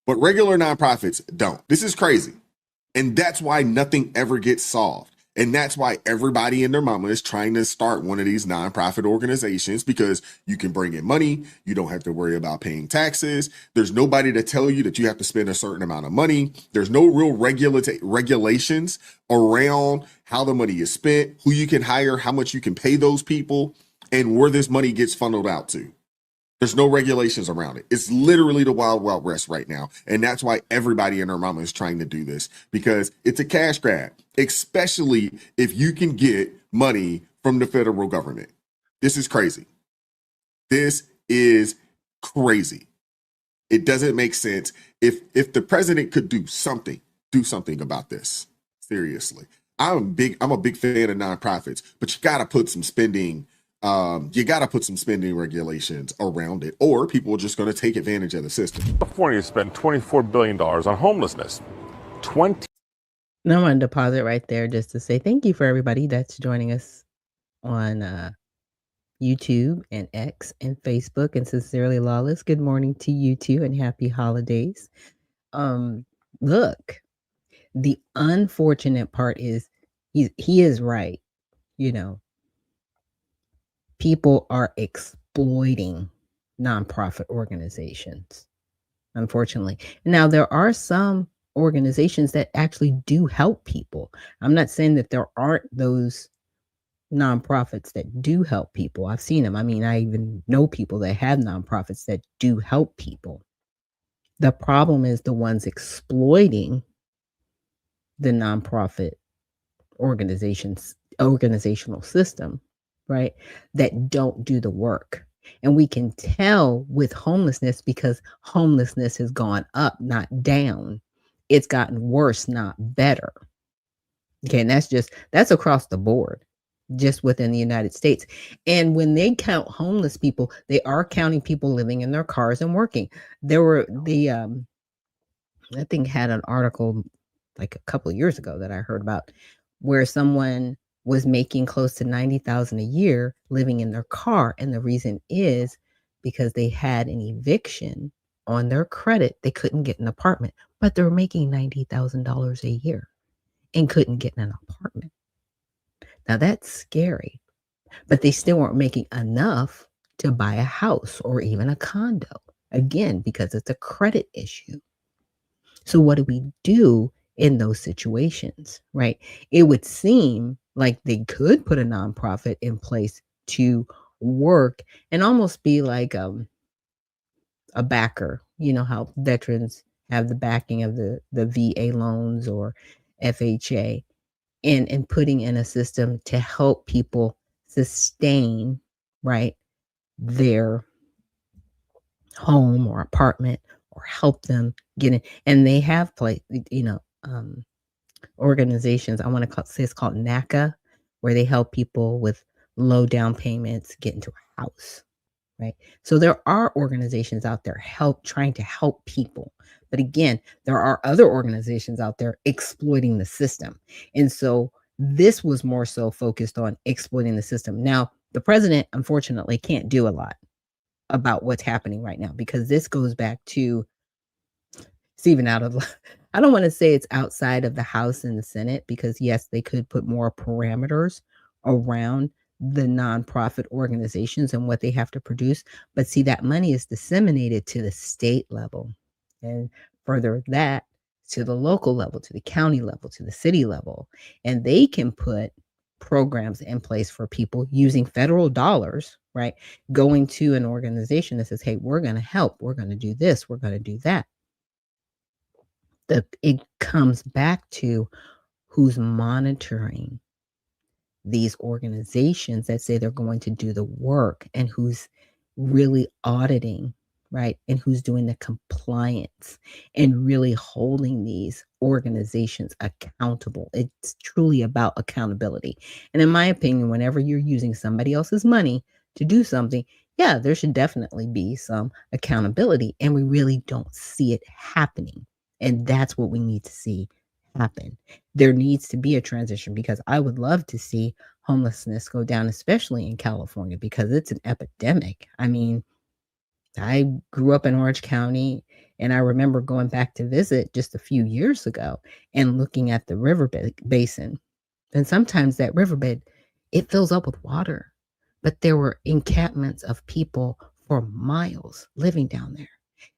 But regular nonprofits don't. This is crazy. And that's why nothing ever gets solved. And that's why everybody and their mama is trying to start one of these nonprofit organizations, because you can bring in money. You don't have to worry about paying taxes. There's nobody to tell you that you have to spend a certain amount of money. There's no real regulations around how the money is spent, who you can hire, how much you can pay those people, and where this money gets funneled out to. There's no regulations around it. It's literally the wild, wild west right now. And that's why everybody and their mama is trying to do this, because it's a cash grab, especially if you can get money from the federal government. This is crazy. This is crazy. It doesn't make sense. If the president could do something about this. Seriously. I'm a big fan of nonprofits, but you got to put some spending regulations around it, or people are just going to take advantage of the system. California spent $24 billion on homelessness. And I wanted to pause it right there just to say thank you for everybody that's joining us on YouTube and X and Facebook, and Sincerely Lawless. Good morning to you too, and happy holidays. Look, the unfortunate part is he is right. You know, people are exploiting nonprofit organizations, unfortunately. Now, there are some organizations that actually do help people. I'm not saying that there aren't those nonprofits that do help people. I've seen them. I mean, I even know people that have nonprofits that do help people. The problem is the ones exploiting the nonprofit organizational system, right, that don't do the work. And we can tell with homelessness, because homelessness has gone up, not down. It's gotten worse, not better. Okay, and that's across the board, just within the United States. And when they count homeless people, they are counting people living in their cars and working. I think had an article like a couple of years ago that I heard about, where someone was making close to $90,000 a year living in their car. And the reason is because they had an eviction on their credit. They couldn't get an apartment, but they were making $90,000 a year and couldn't get an apartment. Now that's scary, but they still weren't making enough to buy a house or even a condo, again, because it's a credit issue. So what do we do in those situations, right? It would seem like they could put a nonprofit in place to work and almost be like a backer. You know how veterans have the backing of the VA loans or FHA, and putting in a system to help people sustain, right, their home or apartment, or help them get in. And they have organizations, I want to say it's called NACA, where they help people with low down payments get into a house, right? So there are organizations out there trying to help people. But again, there are other organizations out there exploiting the system. And so this was more so focused on exploiting the system. Now, the president, unfortunately, can't do a lot about what's happening right now, because this goes back to, it's even out of, I don't want to say it's outside of the House and the Senate, because yes, they could put more parameters around the nonprofit organizations and what they have to produce. But see, that money is disseminated to the state level, and further that to the local level, to the county level, to the city level. And they can put programs in place for people using federal dollars, right? Going to an organization that says, hey, we're going to help, we're going to do this, we're going to do that. It comes back to who's monitoring these organizations that say they're going to do the work, and who's really auditing, right? And who's doing the compliance and really holding these organizations accountable. It's truly about accountability. And in my opinion, whenever you're using somebody else's money to do something, yeah, there should definitely be some accountability. And we really don't see it happening. And that's what we need to see happen. There needs to be a transition because I would love to see homelessness go down, especially in California, because it's an epidemic. I mean, I grew up in Orange County, and I remember going back to visit just a few years ago and looking at the basin. And sometimes that riverbed, it fills up with water, but there were encampments of people for miles living down there.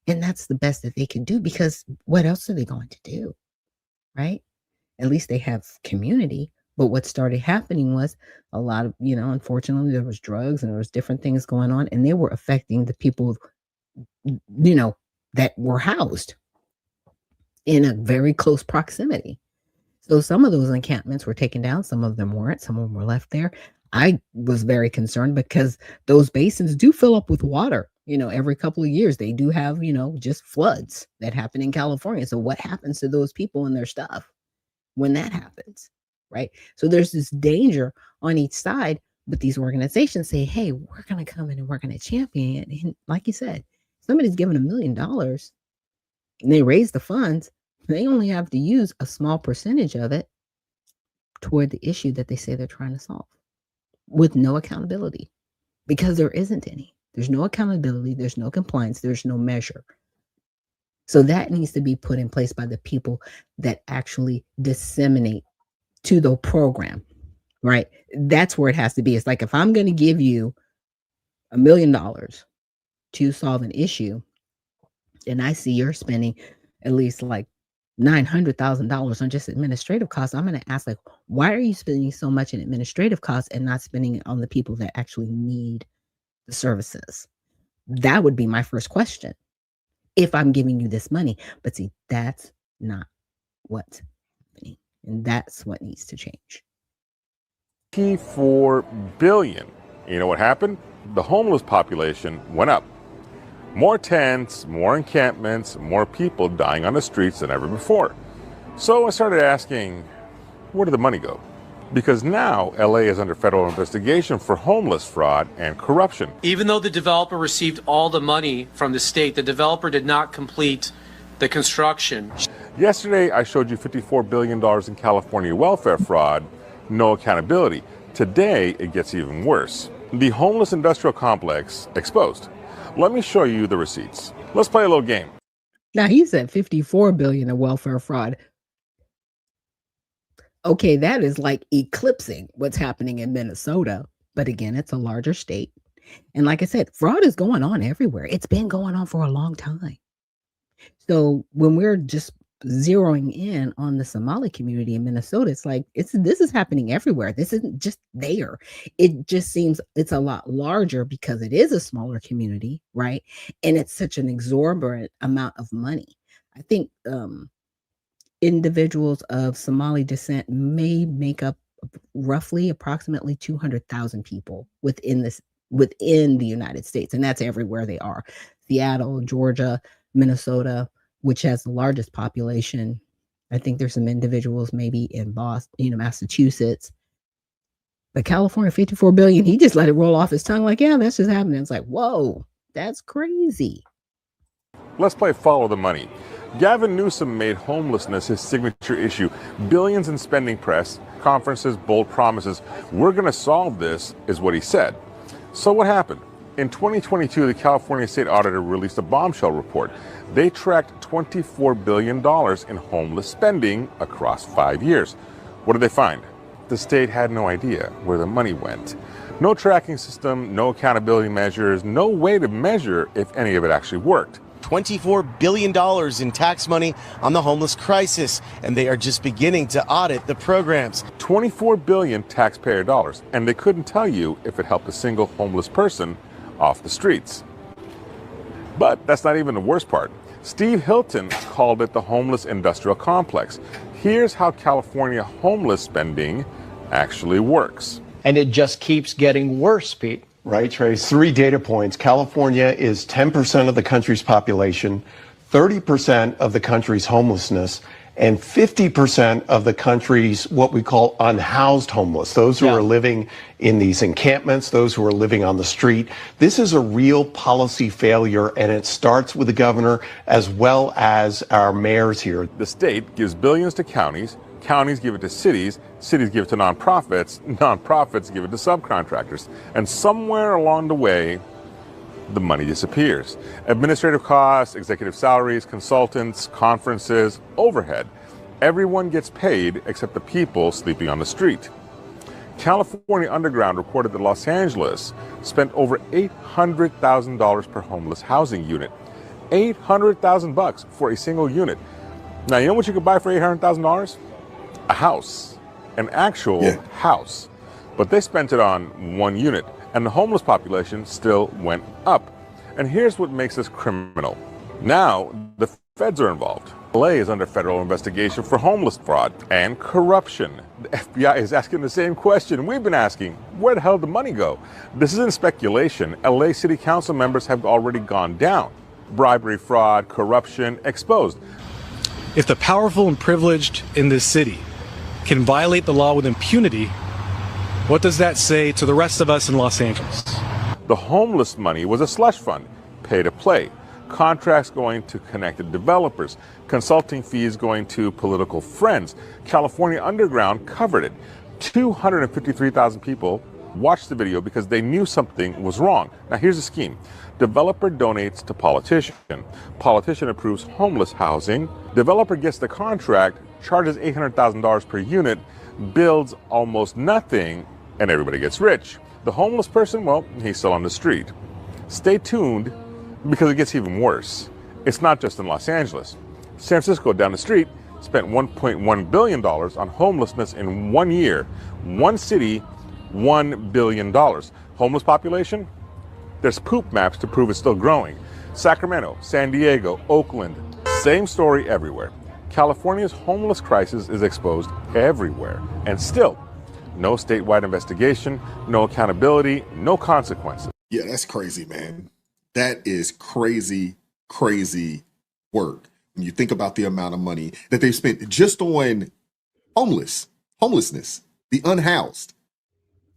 And that's the best that they can do because what else are they going to do? Right? At least they have community. But what started happening was a lot of, unfortunately, there was drugs and there was different things going on, and they were affecting the people, that were housed in a very close proximity. So some of those encampments were taken down, some of them weren't, some of them were left there. I was very concerned because those basins do fill up with water. Every couple of years they do have, just floods that happen in California. So what happens to those people and their stuff when that happens, right? So there's this danger on each side, but these organizations say, hey, we're going to come in and we're going to champion it. And like you said, somebody's given $1 million and they raise the funds. They only have to use a small percentage of it toward the issue that they say they're trying to solve with no accountability because there isn't any. There's no accountability. There's no compliance. There's no measure. So that needs to be put in place by the people that actually disseminate to the program, right? That's where it has to be. It's like if I'm going to give you $1 million to solve an issue, and I see you're spending at least like $900,000 on just administrative costs, I'm going to ask, like, why are you spending so much in administrative costs and not spending it on the people that actually need the services? That would be my first question if I'm giving you this money. But see, that's not what's happening. And that's what needs to change. $4 billion. You know what happened? The homeless population went up. More tents, more encampments, more people dying on the streets than ever before. So I started asking, where did the money go? Because now LA is under federal investigation for homeless fraud and corruption. Even though the developer received all the money from the state, the developer did not complete the construction. Yesterday, I showed you $54 billion in California welfare fraud, no accountability. Today, it gets even worse. The homeless industrial complex exposed. Let me show you the receipts. Let's play a little game. Now he said $54 billion in welfare fraud. Okay, that is like eclipsing what's happening in Minnesota. But again, it's a larger state. And like I said, fraud is going on everywhere. It's been going on for a long time. So when we're just zeroing in on the Somali community in Minnesota, it's like this is happening everywhere. This isn't just there. It just seems it's a lot larger because it is a smaller community, right? And it's such an exorbitant amount of money. I think individuals of Somali descent may make up approximately 200,000 people within the United States, and that's everywhere they are. Seattle, Georgia, Minnesota, which has the largest population. I think there's some individuals maybe in Boston, Massachusetts. But California, $54 billion, he just let it roll off his tongue like, yeah, that's just happening. It's like, whoa, that's crazy. Let's play follow the money. Gavin Newsom made homelessness his signature issue. Billions in spending press, conferences, bold promises. We're going to solve this, is what he said. So what happened? In 2022, the California State Auditor released a bombshell report. They tracked $24 billion in homeless spending across 5 years. What did they find? The state had no idea where the money went. No tracking system, no accountability measures, no way to measure if any of it actually worked. $24 billion in tax money on the homeless crisis, and they are just beginning to audit the programs. $24 billion taxpayer dollars, and they couldn't tell you if it helped a single homeless person off the streets. But that's not even the worst part. Steve Hilton called it the homeless industrial complex. Here's how California homeless spending actually works. And it just keeps getting worse, Pete. Right, Trace. 3 data points. California is 10% of the country's population, 30% of the country's homelessness, and 50% of the country's what we call unhoused homeless, those who are living in these encampments, those who are living on the street. This is a real policy failure, and it starts with the governor as well as our mayors here. The state gives billions to counties, counties give it to cities, cities give it to nonprofits, nonprofits give it to subcontractors. And somewhere along the way, the money disappears. Administrative costs, executive salaries, consultants, conferences, overhead. Everyone gets paid except the people sleeping on the street. California Underground reported that Los Angeles spent over $800,000 per homeless housing unit. $800,000 for a single unit. Now, you know what you could buy for $800,000? A house, an actual house. But they spent it on one unit, and the homeless population still went up. And here's what makes this criminal. Now, the feds are involved. LA is under federal investigation for homeless fraud and corruption. The FBI is asking the same question we've been asking. Where the hell did the money go? This isn't speculation. LA City Council members have already gone down. Bribery, fraud, corruption exposed. If the powerful and privileged in this city can violate the law with impunity, what does that say to the rest of us in Los Angeles? The homeless money was a slush fund, pay to play. Contracts going to connected developers, consulting fees going to political friends. California Underground covered it. 253,000 people watched the video because they knew something was wrong. Now here's the scheme. Developer donates to politician. Politician approves homeless housing. Developer gets the contract, charges $800,000 per unit, builds almost nothing, and everybody gets rich. The homeless person, well, he's still on the street. Stay tuned because it gets even worse. It's not just in Los Angeles. San Francisco down the street spent $1.1 billion on homelessness in 1 year. One city, $1 billion. Homeless population? There's poop maps to prove it's still growing. Sacramento, San Diego, Oakland, same story everywhere. California's homeless crisis is exposed everywhere. And still, no statewide investigation, no accountability, no consequences. Yeah, that's crazy, man. That is crazy, crazy work. When you think about the amount of money that they've spent just on homelessness, the unhoused.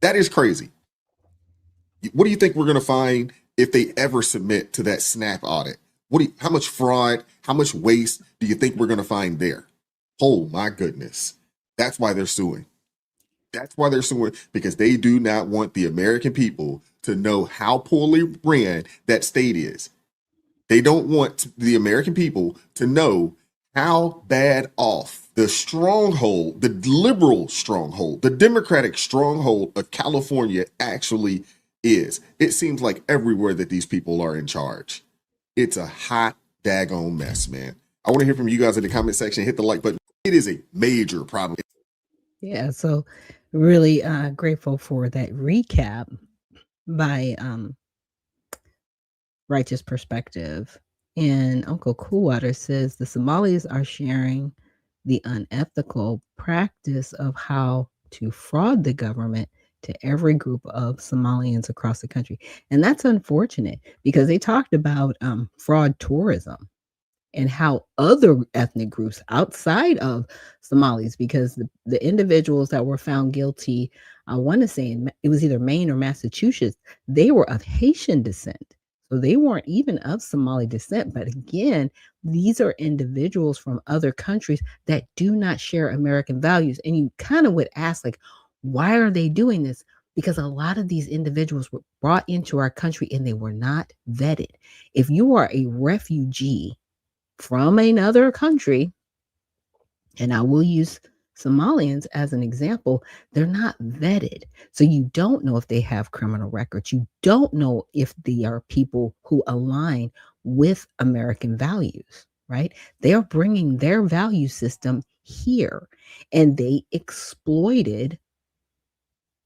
That is crazy. What do you think we're going to find if they ever submit to that SNAP audit? How much fraud, how much waste do you think we're going to find there? Oh my goodness. That's why they're suing. That's why they're suing, because they do not want the American people to know how poorly ran that state is. They don't want the American people to know how bad off the stronghold, the liberal stronghold, the Democratic stronghold of California actually is. It seems like everywhere that these people are in charge, it's a hot daggone mess, man. I want to hear from you guys in the comment section. Hit the like button. It is a major problem. Yeah, so really grateful for that recap by Righteous Perspective. And Uncle Coolwater says the Somalis are sharing the unethical practice of how to fraud the government to every group of Somalians across the country. And that's unfortunate because they talked about fraud tourism and how other ethnic groups outside of Somalis, because the individuals that were found guilty, I want to say it was either Maine or Massachusetts, they were of Haitian descent. So they weren't even of Somali descent. But again, these are individuals from other countries that do not share American values. And you kind of would ask, like, why are they doing this? Because a lot of these individuals were brought into our country and they were not vetted. If you are a refugee from another country, and I will use Somalians as an example, they're not vetted. So you don't know if they have criminal records. You don't know if they are people who align with American values, right? They are bringing their value system here, and they exploited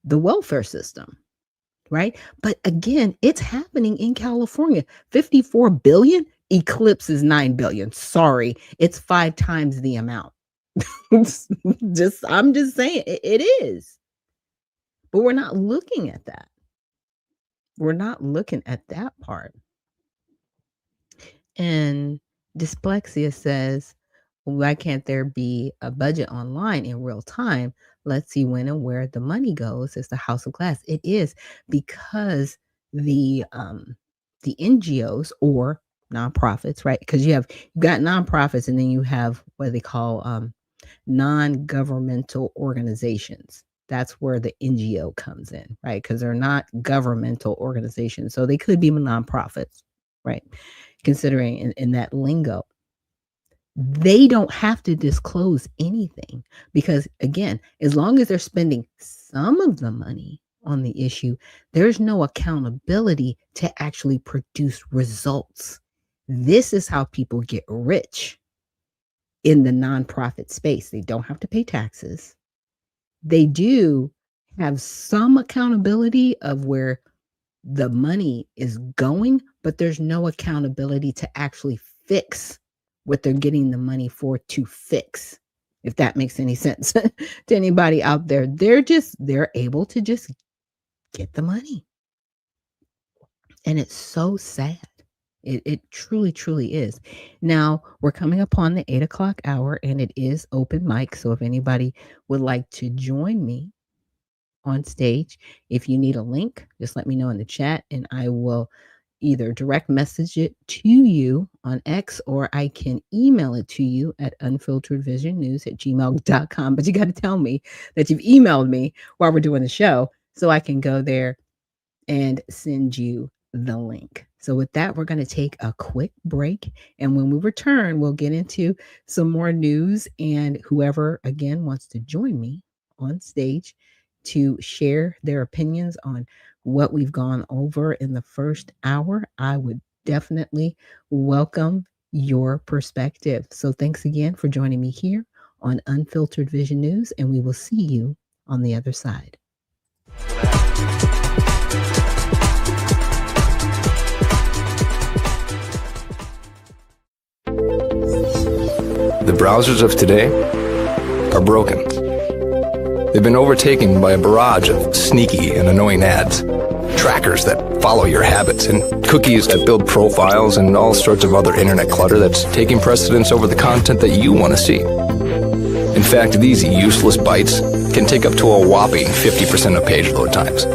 the welfare system, right? But again, it's happening in California. 54 billion eclipses 9 billion. Sorry, it's 5 times the amount. I'm just saying it is. But we're not looking at that. We're not looking at that part. And Dyslexia says, why can't there be a budget online in real time? Let's see when and where the money goes. It's the House of Glass. It is because the NGOs or nonprofits, right? Because you've got nonprofits and then you have what they call non-governmental organizations. That's where the NGO comes in, right? Because they're not governmental organizations. So they could be nonprofits, right? Considering in that lingo. They don't have to disclose anything because, again, as long as they're spending some of the money on the issue, there's no accountability to actually produce results. This is how people get rich in the nonprofit space. They don't have to pay taxes. They do have some accountability of where the money is going, but there's no accountability to actually fix what they're getting the money for to fix, if that makes any sense to anybody out there. They're able to just get the money. And it's so sad. It truly, truly is. Now, we're coming upon the 8 o'clock hour, and it is open mic. So if anybody would like to join me on stage, if you need a link, just let me know in the chat, and I will either direct message it to you on X, or I can email it to you at unfilteredvisionnews@gmail.com. But you got to tell me that you've emailed me while we're doing the show so I can go there and send you the link. So with that, we're going to take a quick break. And when we return, we'll get into some more news, and whoever, again, wants to join me on stage to share their opinions on what we've gone over in the first hour, I would definitely welcome your perspective. So thanks again for joining me here on Unfiltered Vision News, and we will see you on the other side. The browsers of today are broken. They've been overtaken by a barrage of sneaky and annoying ads, trackers that follow your habits, and cookies that build profiles, and all sorts of other internet clutter that's taking precedence over the content that you want to see. In fact, these useless bytes can take up to a whopping 50% of page load times,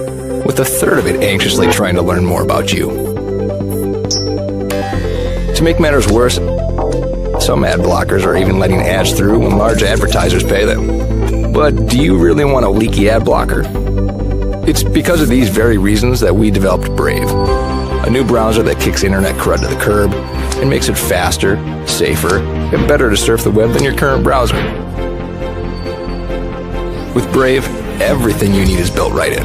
with a third of it anxiously trying to learn more about you. To make matters worse, some ad blockers are even letting ads through when large advertisers pay them. But do you really want a leaky ad blocker? It's because of these very reasons that we developed Brave, a new browser that kicks internet crud to the curb and makes it faster, safer, and better to surf the web than your current browser. With Brave, everything you need is built right in.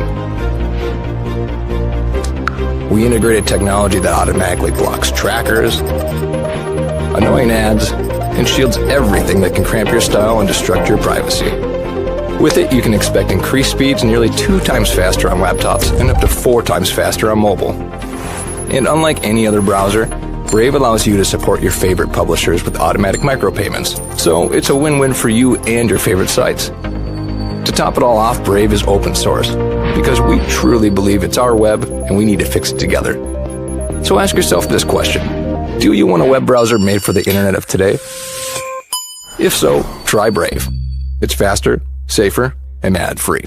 We integrated technology that automatically blocks trackers, annoying ads, and shields everything that can cramp your style and destruct your privacy. With it, you can expect increased speeds nearly 2 times faster on laptops and up to 4 times faster on mobile. And unlike any other browser, Brave allows you to support your favorite publishers with automatic micropayments, so it's a win-win for you and your favorite sites. To top it all off, Brave is open source, because we truly believe it's our web and we need to fix it together. So ask yourself this question: do you want a web browser made for the internet of today? If so, try Brave. It's faster, safer, and ad-free.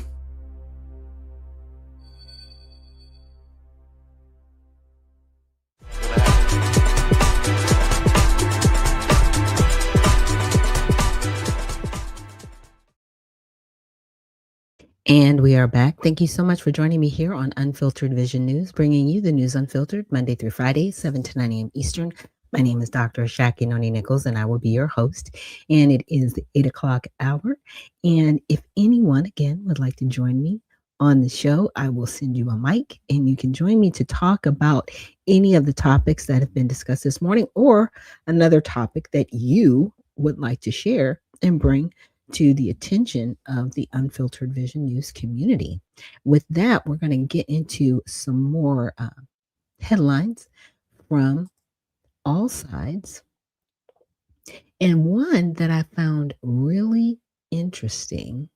And we are back. Thank you so much for joining me here on Unfiltered Vision News, bringing you the news unfiltered Monday through Friday, 7 to 9 a.m. Eastern. My name is Dr. Ashaki Noni Nichols, and I will be your host. And it is the 8 o'clock hour. And if anyone, again, would like to join me on the show, I will send you a mic, and you can join me to talk about any of the topics that have been discussed this morning, or another topic that you would like to share and bring to the attention of the Unfiltered Vision News community. With that, we're going to get into some more headlines from all sides. And one that I found really interesting.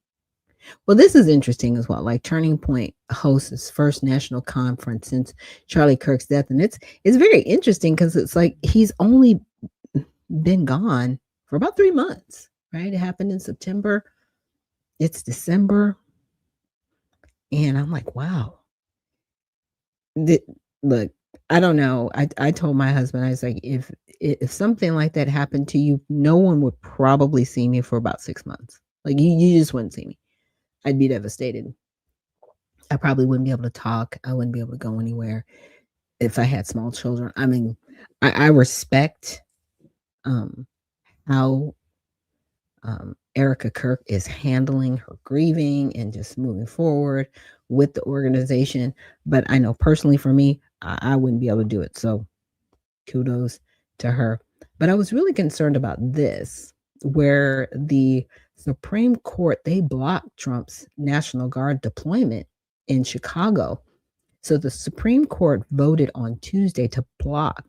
Well, this is interesting as well. Like, Turning Point hosts its first national conference since Charlie Kirk's death. And it's very interesting because it's like he's only been gone for about 3 months, right? It happened in September. It's December. And I'm like, wow. Look, I don't know. I told my husband, I was like, if something like that happened to you, no one would probably see me for about 6 months. Like you just wouldn't see me. I'd be devastated. I probably wouldn't be able to talk. I wouldn't be able to go anywhere if I had small children. I mean, I respect how Erica Kirk is handling her grieving and just moving forward with the organization. But I know personally for me, I wouldn't be able to do it. So kudos to her. But I was really concerned about this, where the Supreme Court, they blocked Trump's National Guard deployment in Chicago. So the Supreme Court voted on Tuesday to block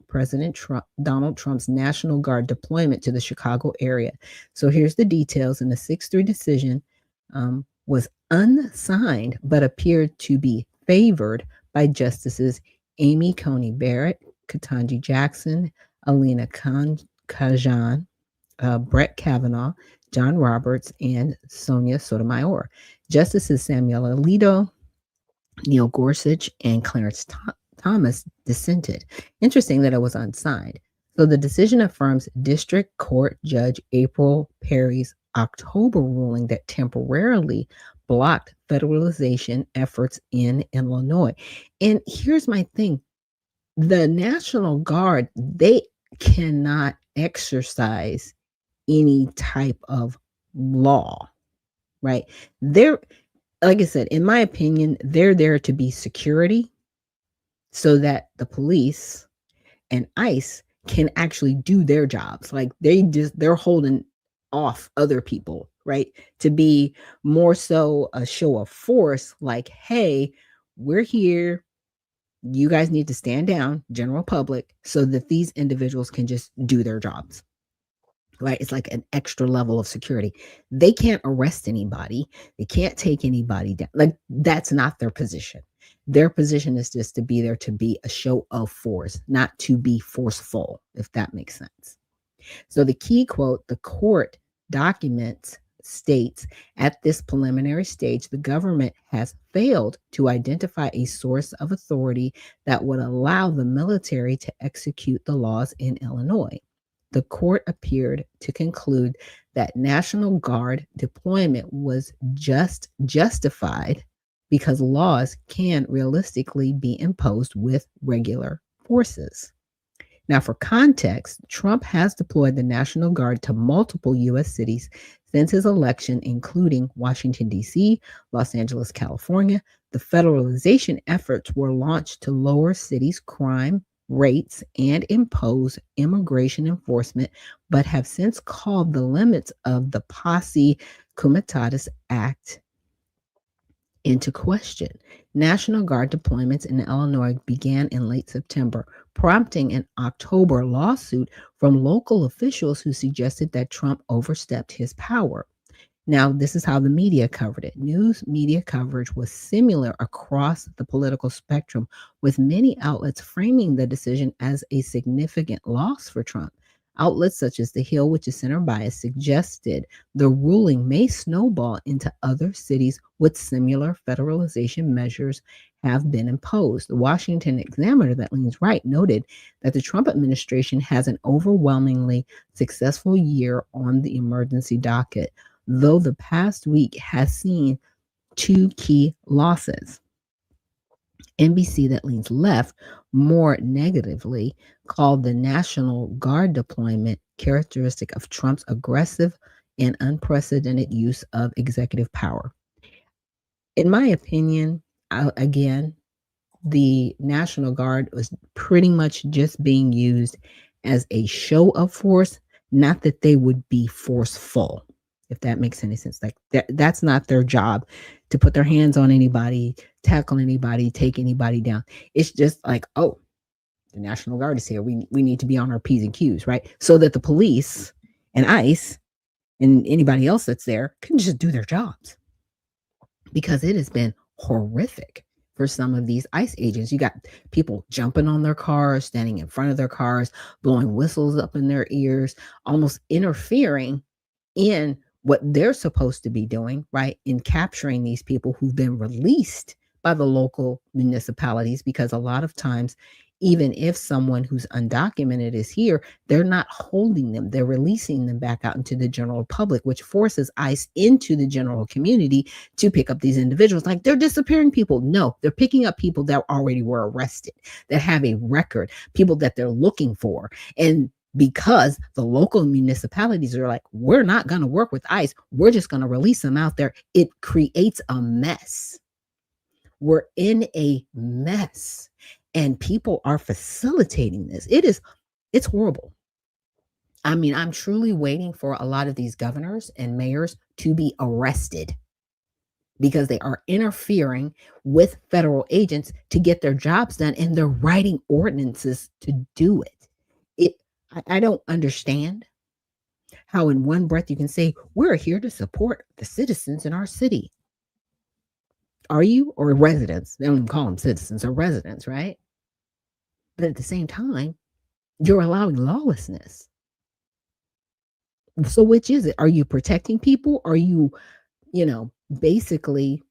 Donald Trump's National Guard deployment to the Chicago area. So here's the details. And the 6-3 decision was unsigned, but appeared to be favored by Justices Amy Coney Barrett, Ketanji Jackson, Alina Kazan, Brett Kavanaugh, John Roberts, and Sonia Sotomayor. Justices Samuel Alito, Neil Gorsuch, and Clarence Thomas dissented. Interesting that it was unsigned. So the decision affirms District Court Judge April Perry's October ruling that temporarily blocked federalization efforts in Illinois. And here's my thing. The National Guard, they cannot exercise any type of law, right? They're, like I said, in my opinion, they're there to be security so that the police and ICE can actually do their jobs. Like they're holding off other people, right? To be more so a show of force, like, hey, we're here. You guys need to stand down, general public, so that these individuals can just do their jobs. Right? It's like an extra level of security. They can't arrest anybody. They can't take anybody down. Like that's not their position. Their position is just to be there to be a show of force, not to be forceful, if that makes sense. So the key quote, the court documents states, at this preliminary stage, the government has failed to identify a source of authority that would allow the military to execute the laws in Illinois. The court appeared to conclude that National Guard deployment was justified because laws can realistically be imposed with regular forces. Now, for context, Trump has deployed the National Guard to multiple U.S. cities since his election, including Washington, D.C., Los Angeles, California. The federalization efforts were launched to lower cities' crime rates and impose immigration enforcement, but have since called the limits of the Posse Comitatus Act into question. National Guard deployments in Illinois began in late September, prompting an October lawsuit from local officials who suggested that Trump overstepped his power. Now, this is how the media covered it. News media coverage was similar across the political spectrum, with many outlets framing the decision as a significant loss for Trump. Outlets such as The Hill, which is center bias, suggested the ruling may snowball into other cities with similar federalization measures have been imposed. The Washington Examiner, that leans right, noted that the Trump administration has an overwhelmingly successful year on the emergency docket, though the past week has seen two key losses. NBC, that leans left, more negatively called the National Guard deployment characteristic of Trump's aggressive and unprecedented use of executive power. In my opinion, again, the National Guard was pretty much just being used as a show of force, not that they would be forceful, if that makes any sense. Like that's not their job to put their hands on anybody, tackle anybody, take anybody down. It's just like, oh, the National Guard is here. We need to be on our P's and Q's, right? So that the police and ICE and anybody else that's there can just do their jobs. Because it has been horrific for some of these ICE agents. You got people jumping on their cars, standing in front of their cars, blowing whistles up in their ears, almost interfering in what they're supposed to be doing, right? In capturing these people who've been released by the local municipalities, because a lot of times, even if someone who's undocumented is here, they're not holding them. They're releasing them back out into the general public, which forces ICE into the general community to pick up these individuals. Like, they're disappearing people. No, they're picking up people that already were arrested, that have a record, people that they're looking for. And because the local municipalities are like, we're not going to work with ICE, we're just going to release them out there, it creates a mess. We're in a mess, and people are facilitating this. It's horrible. I mean, I'm truly waiting for a lot of these governors and mayors to be arrested because they are interfering with federal agents to get their jobs done, and they're writing ordinances to do it. I don't understand how in one breath you can say, we're here to support the citizens in our city. Are you? Or residents? They don't even call them citizens, or residents, right? But at the same time, you're allowing lawlessness. So which is it? Are you protecting people? Are you, basically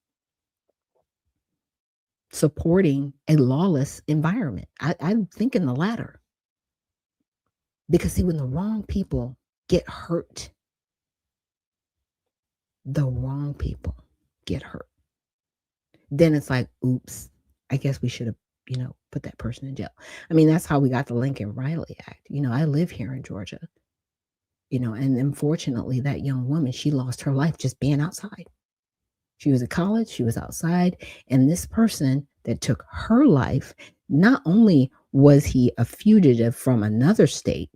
supporting a lawless environment? I'm thinking the latter. Because see, when the wrong people get hurt, then it's like, oops, I guess we should have, put that person in jail. I mean, that's how we got the Lincoln Riley Act. I live here in Georgia, and unfortunately that young woman, she lost her life just being outside. She was at college, she was outside, and this person that took her life, not only was he a fugitive from another state,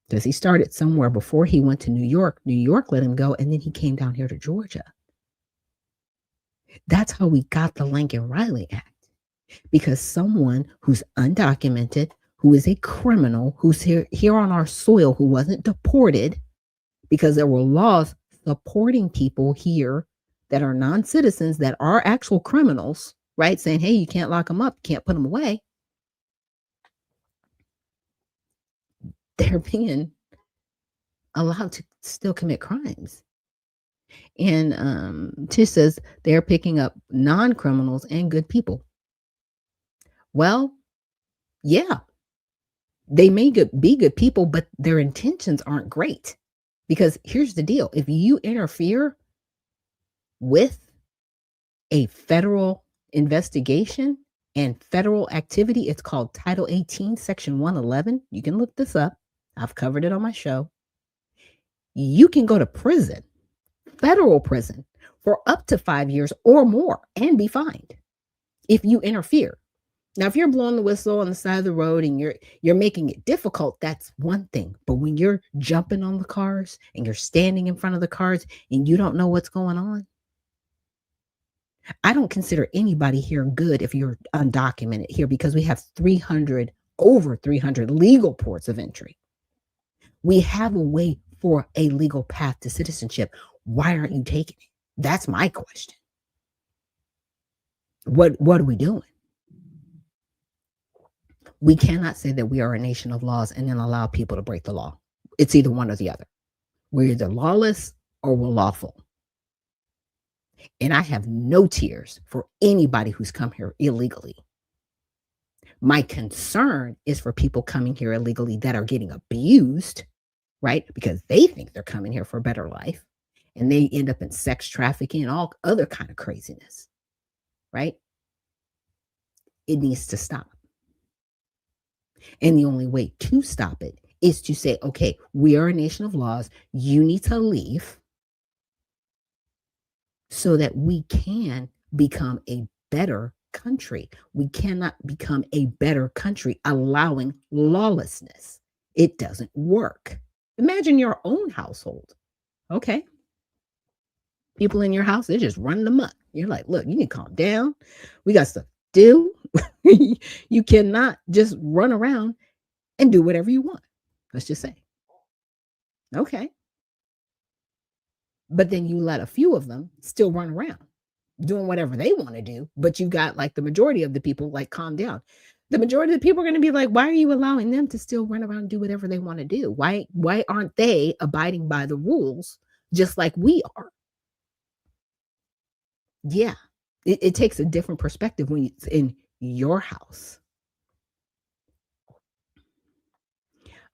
because he started somewhere before he went to New York let him go, and then he came down here to Georgia. That's how we got the Lincoln Riley Act. Because someone who's undocumented, who is a criminal, who's here on our soil, who wasn't deported, because there were laws supporting people here that are non-citizens, that are actual criminals, right? Saying, hey, you can't lock them up, you can't put them away. They're being allowed to still commit crimes. And Tish says they're picking up non-criminals and good people. Well, yeah, they may be good people, but their intentions aren't great. Because here's the deal. If you interfere with a federal investigation and federal activity, it's called Title 18, Section 111. You can look this up. I've covered it on my show. You can go to prison, federal prison, for up to 5 years or more and be fined if you interfere. Now, if you're blowing the whistle on the side of the road and you're making it difficult, that's one thing. But when you're jumping on the cars and you're standing in front of the cars and you don't know what's going on, I don't consider anybody here good if you're undocumented here, because we have over 300 legal ports of entry. We have a way for a legal path to citizenship. Why aren't you taking it? That's my question. What are we doing? We cannot say that we are a nation of laws and then allow people to break the law. It's either one or the other. We're either lawless or we're lawful. And I have no tears for anybody who's come here illegally. My concern is for people coming here illegally that are getting abused, right? Because they think they're coming here for a better life, and they end up in sex trafficking and all other kind of craziness, right? It needs to stop. And the only way to stop it is to say, okay, we are a nation of laws. You need to leave so that we can become a better country. We cannot become a better country allowing lawlessness. It doesn't work. Imagine your own household. Okay. People in your house, they're just running amok. You're like, look, you need to calm down. We got stuff to do. You cannot just run around and do whatever you want. Let's just say. Okay. But then you let a few of them still run around. doing whatever they want to do, but you've got like the majority of the people like calm down. The majority of the people are going to be like, why are you allowing them to still run around and do whatever they want to do? Why aren't they abiding by the rules just like we are? Yeah. It takes a different perspective when it's in your house.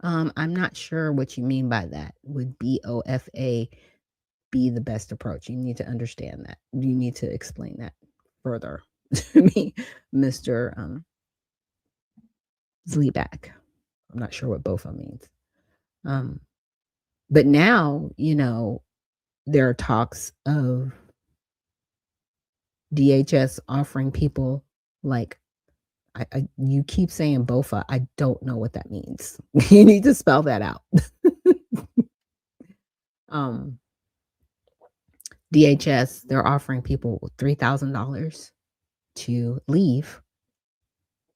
I'm not sure what you mean by that. Would BOFA be the best approach? You need to understand that. You need to explain that further to me, Mr. Zleback. I'm not sure what BOFA means. But now, there are talks of DHS offering people like, you keep saying BOFA. I don't know what that means. You need to spell that out. DHS, they're offering people $3,000 to leave,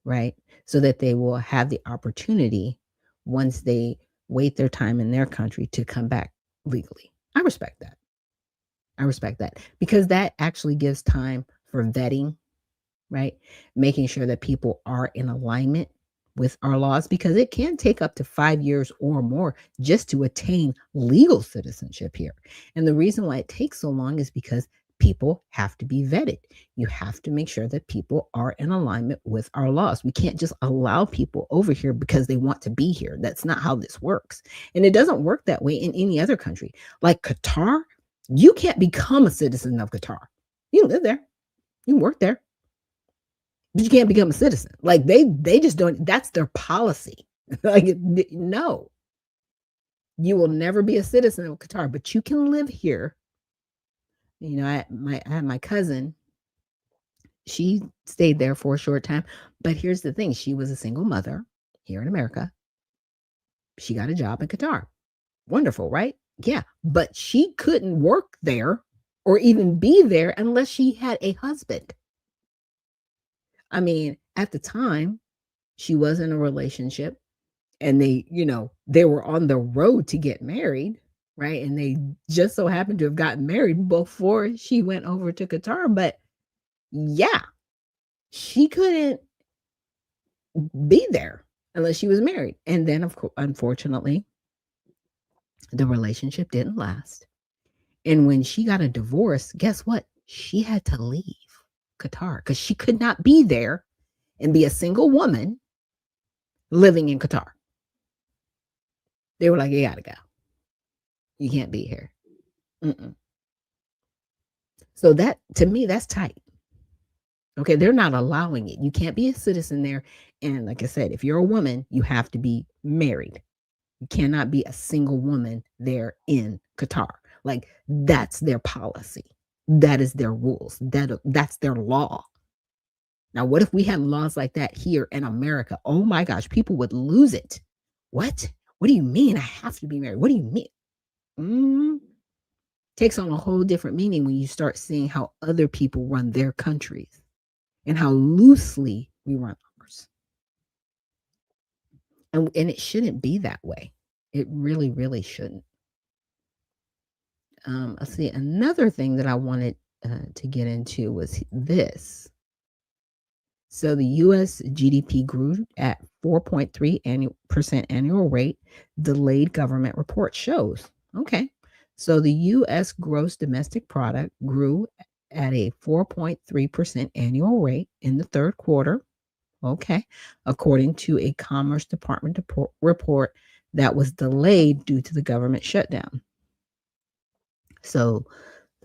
right? So that they will have the opportunity once they wait their time in their country to come back legally. I respect that. Because that actually gives time for vetting, right? Making sure that people are in alignment with our laws, because it can take up to 5 years or more just to attain legal citizenship here. And the reason why it takes so long is because people have to be vetted. You have to make sure that people are in alignment with our laws. We can't just allow people over here because they want to be here. That's not how this works. And it doesn't work that way in any other country. Like Qatar, you can't become a citizen of Qatar. You can live there. You can work there. But you can't become a citizen. Like they just don't, that's their policy. Like, no. You will never be a citizen of Qatar, but you can live here. I had my cousin. She stayed there for a short time. But here's the thing. She was a single mother here in America. She got a job in Qatar. Wonderful, right? Yeah. But she couldn't work there or even be there unless she had a husband. I mean, at the time, she was in a relationship and they were on the road to get married, right? And they just so happened to have gotten married before she went over to Qatar. But yeah, she couldn't be there unless she was married. And then, of course, unfortunately, the relationship didn't last. And when she got a divorce, guess what? She had to leave Qatar because she could not be there and be a single woman living in Qatar. They were like, you gotta go. You can't be here. So that, to me, that's tight. Okay, they're not allowing it. You can't be a citizen there. And like I said, if you're a woman, you have to be married. You cannot be a single woman there in Qatar. Like, that's their policy. That is their rules. That's their law. Now, what if we had laws like that here in America? Oh my gosh, people would lose it. What? What do you mean I have to be married? What do you mean? Takes on a whole different meaning when you start seeing how other people run their countries and how loosely we run ours. And it shouldn't be that way. It really, really shouldn't. Let's see. Another thing that I wanted to get into was this. So the U.S. GDP grew at 4.3% annual rate, delayed government report shows. Okay. So the U.S. gross domestic product grew at a 4.3% annual rate in the third quarter. Okay. According to a Commerce Department report that was delayed due to the government shutdown. So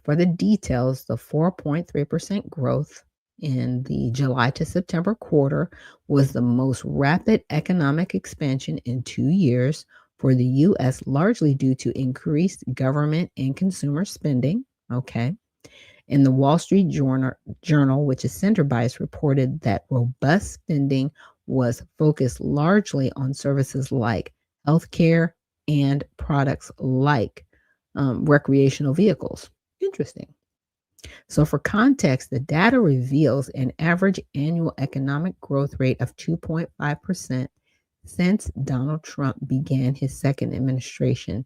for the details, the 4.3% growth in the July to September quarter was the most rapid economic expansion in 2 years for the U.S., largely due to increased government and consumer spending. Okay. And the Wall Street Journal, which is center bias, reported that robust spending was focused largely on services like healthcare and products like recreational vehicles. Interesting. So for context, the data reveals an average annual economic growth rate of 2.5% since Donald Trump began his second administration,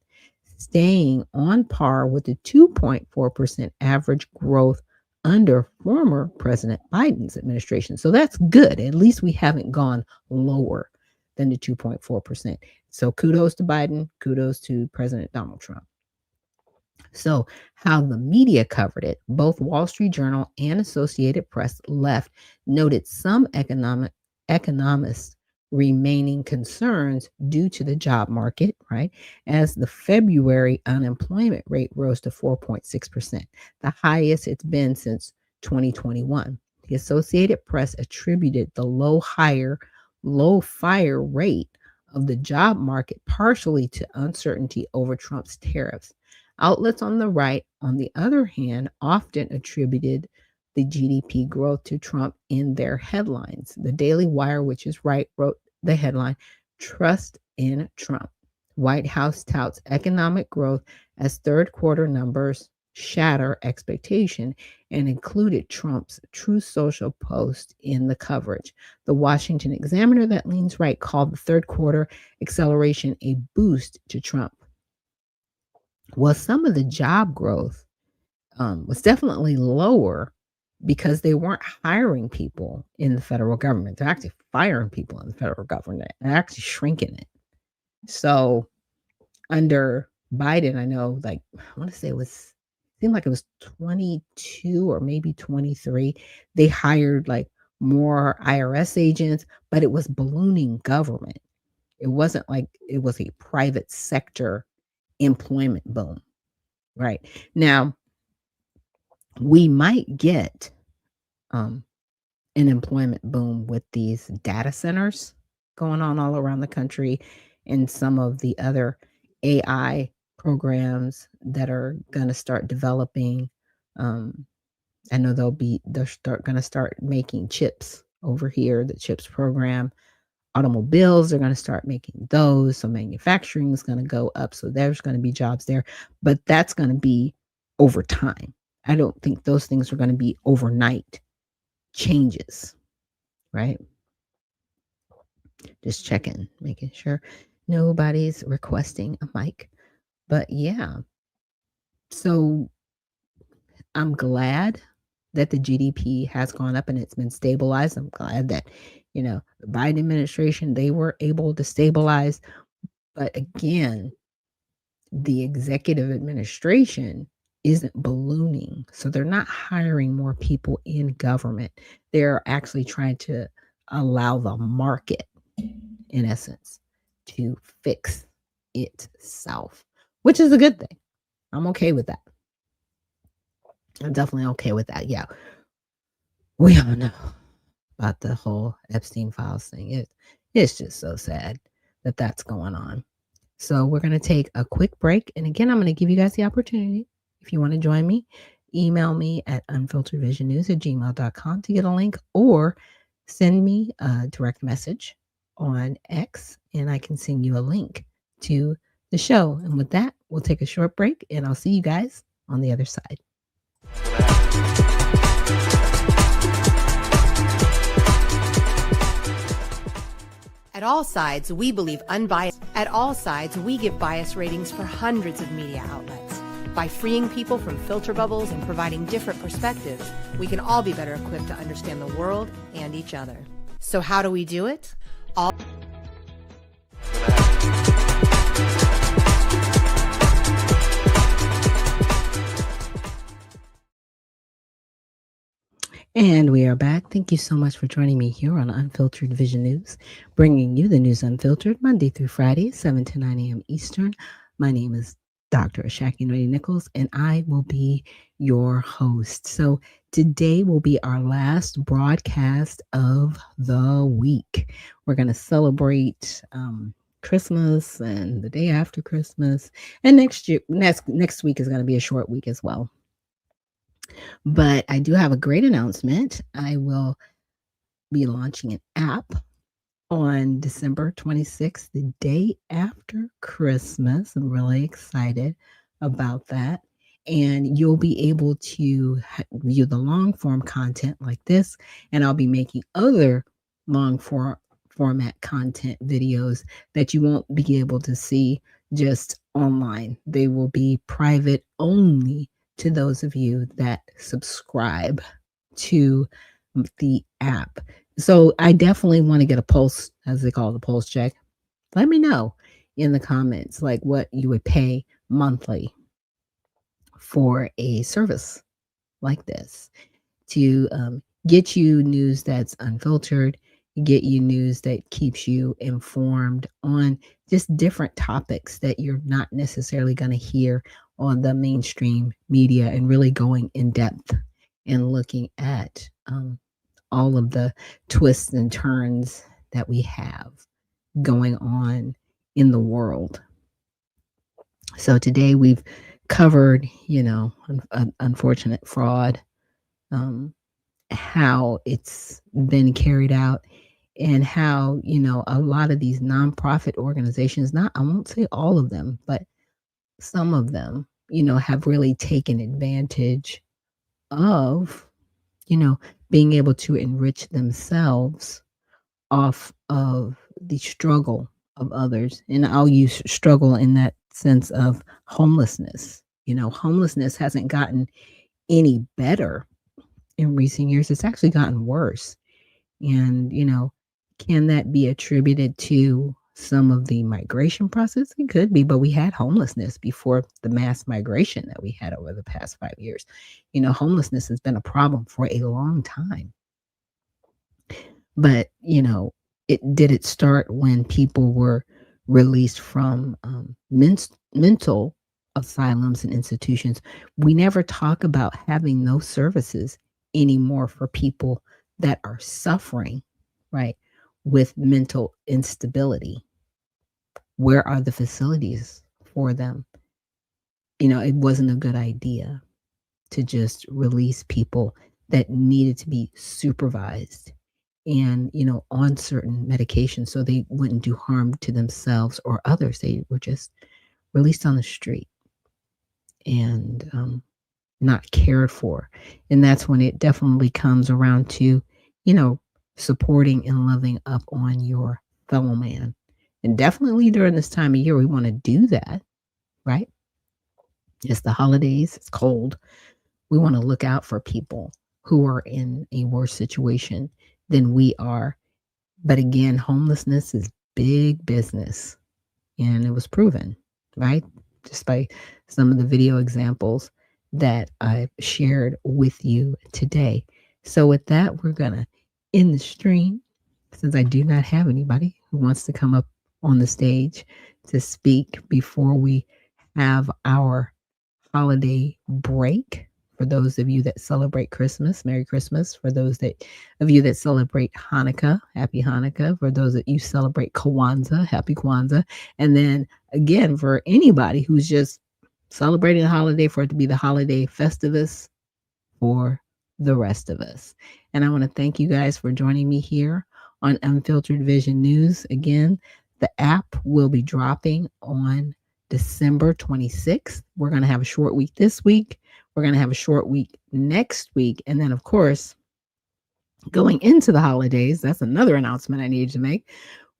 staying on par with the 2.4% average growth under former President Biden's administration. So that's good. At least we haven't gone lower than the 2.4%. So kudos to Biden, kudos to President Donald Trump. So, how the media covered it, both Wall Street Journal and Associated Press left noted some economists remaining concerns due to the job market, right? As the February unemployment rate rose to 4.6%, the highest it's been since 2021. The Associated Press attributed the low fire rate of the job market partially to uncertainty over Trump's tariffs. Outlets on the right, on the other hand, often attributed the GDP growth to Trump in their headlines. The Daily Wire, which is right, wrote the headline, "Trust in Trump." White House touts economic growth as third quarter numbers shatter expectation and included Trump's True Social post in the coverage. The Washington Examiner, that leans right, called the third quarter acceleration a boost to Trump. Well, some of the job growth was definitely lower because they weren't hiring people in the federal government. They're actually firing people in the federal government. They're actually shrinking it. So under Biden, I know, like, I want to say seemed like it was 22 or maybe 23. They hired like more IRS agents, but it was ballooning government. It wasn't like it was a private sector employment boom. Right. Now, we might get an employment boom with these data centers going on all around the country and some of the other AI programs that are going to start developing. I know they're going to start making chips over here, the CHIPS program. Automobiles, they're going to start making those. So manufacturing is going to go up. So there's going to be jobs there, but that's going to be over time. I don't think those things are going to be overnight changes, right? Just checking, making sure nobody's requesting a mic. But yeah, so I'm glad that the GDP has gone up and it's been stabilized. I'm glad that, the Biden administration, they were able to stabilize. But again, the executive administration isn't ballooning. So they're not hiring more people in government. They're actually trying to allow the market, in essence, to fix itself, which is a good thing. I'm okay with that. I'm definitely okay with that. Yeah. We all know about the whole Epstein files thing. It's just so sad that that's going on. So we're going to take a quick break. And again, I'm going to give you guys the opportunity. If you want to join me, email me at unfilteredvisionnews@gmail.com to get a link, or send me a direct message on X and I can send you a link to the show. And with that, we'll take a short break and I'll see you guys on the other side. At All Sides, we believe unbiased. At All Sides, we give bias ratings for hundreds of media outlets. By freeing people from filter bubbles and providing different perspectives, we can all be better equipped to understand the world and each other. So how do we do it? And we are back. Thank you so much for joining me here on Unfiltered Vision News, bringing you the news unfiltered Monday through Friday, 7 to 9 a.m. Eastern. My name is Dr. Ashaki Noni Nichols, and I will be your host. So today will be our last broadcast of the week. We're going to celebrate Christmas and the day after Christmas, and next week is going to be a short week as well. But I do have a great announcement. I will be launching an app on December 26th, the day after Christmas. I'm really excited about that. And you'll be able to view the long form content like this. And I'll be making other long format content videos that you won't be able to see just online. They will be private only to those of you that subscribe to the app. So I definitely want to get a pulse, as they call it, the pulse check. Let me know in the comments like what you would pay monthly for a service like this to get you news that's unfiltered, get you news that keeps you informed on just different topics that you're not necessarily going to hear on the mainstream media, and really going in depth and looking at all of the twists and turns that we have going on in the world. So today we've covered, unfortunate fraud, how it's been carried out, and how, a lot of these nonprofit organizations, I won't say all of them, but some of them, have really taken advantage of, being able to enrich themselves off of the struggle of others. And I'll use struggle in that sense of homelessness. Homelessness hasn't gotten any better in recent years. It's actually gotten worse. And, can that be attributed to some of the migration process? It could be, but we had homelessness before the mass migration that we had over the past 5 years. Homelessness has been a problem for a long time. But, it start when people were released from mental asylums and institutions. We never talk about having those services anymore for people that are suffering, right, with mental instability. Where are the facilities for them? It wasn't a good idea to just release people that needed to be supervised and, on certain medications so they wouldn't do harm to themselves or others. They were just released on the street and not cared for. And that's when it definitely comes around to, supporting and loving up on your fellow man. And definitely during this time of year, we want to do that, right? It's the holidays, it's cold. We want to look out for people who are in a worse situation than we are. But again, homelessness is big business. And it was proven, right? Just by some of the video examples that I've shared with you today. So with that, we're going to end the stream, since I do not have anybody who wants to come up on the stage to speak before we have our holiday break. For those of you that celebrate Christmas, Merry Christmas. For those of you that celebrate Hanukkah, Happy Hanukkah. For those that you celebrate Kwanzaa, Happy Kwanzaa. And then again, for anybody who's just celebrating the holiday, for it to be the holiday festivus for the rest of us. And I want to thank you guys for joining me here on Unfiltered Vision News. Again, the app will be dropping on December 26th. We're going to have a short week this week. We're going to have a short week next week. And then, of course, going into the holidays, that's another announcement I needed to make.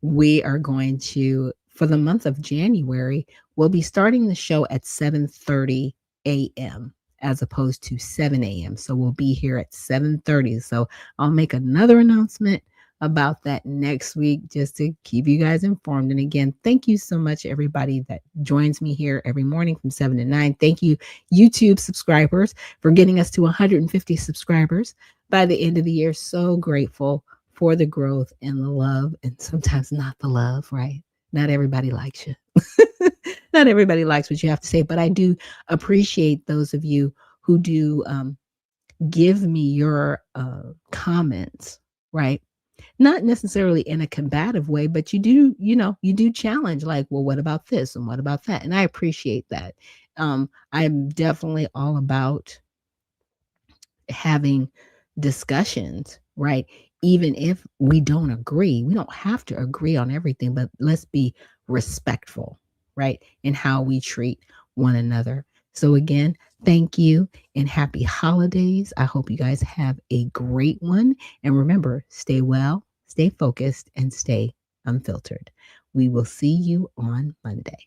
We are going to, for the month of January, we'll be starting the show at 7:30 a.m. as opposed to 7 a.m. So we'll be here at 7:30. So I'll make another announcement about that next week, just to keep you guys informed. And again, thank you so much, everybody that joins me here every morning from 7 to 9. Thank you, YouTube subscribers, for getting us to 150 subscribers by the end of the year. So grateful for the growth and the love, and sometimes not the love, right? Not everybody likes you. Not everybody likes what you have to say, but I do appreciate those of you who do give me your comments, right? Not necessarily in a combative way, but you do challenge, like, well, what about this and what about that? And I appreciate that. I'm definitely all about having discussions, right? Even if we don't agree, we don't have to agree on everything, but let's be respectful, right? In how we treat one another. So again, thank you and happy holidays. I hope you guys have a great one. And remember, stay well, stay focused, and stay unfiltered. We will see you on Monday.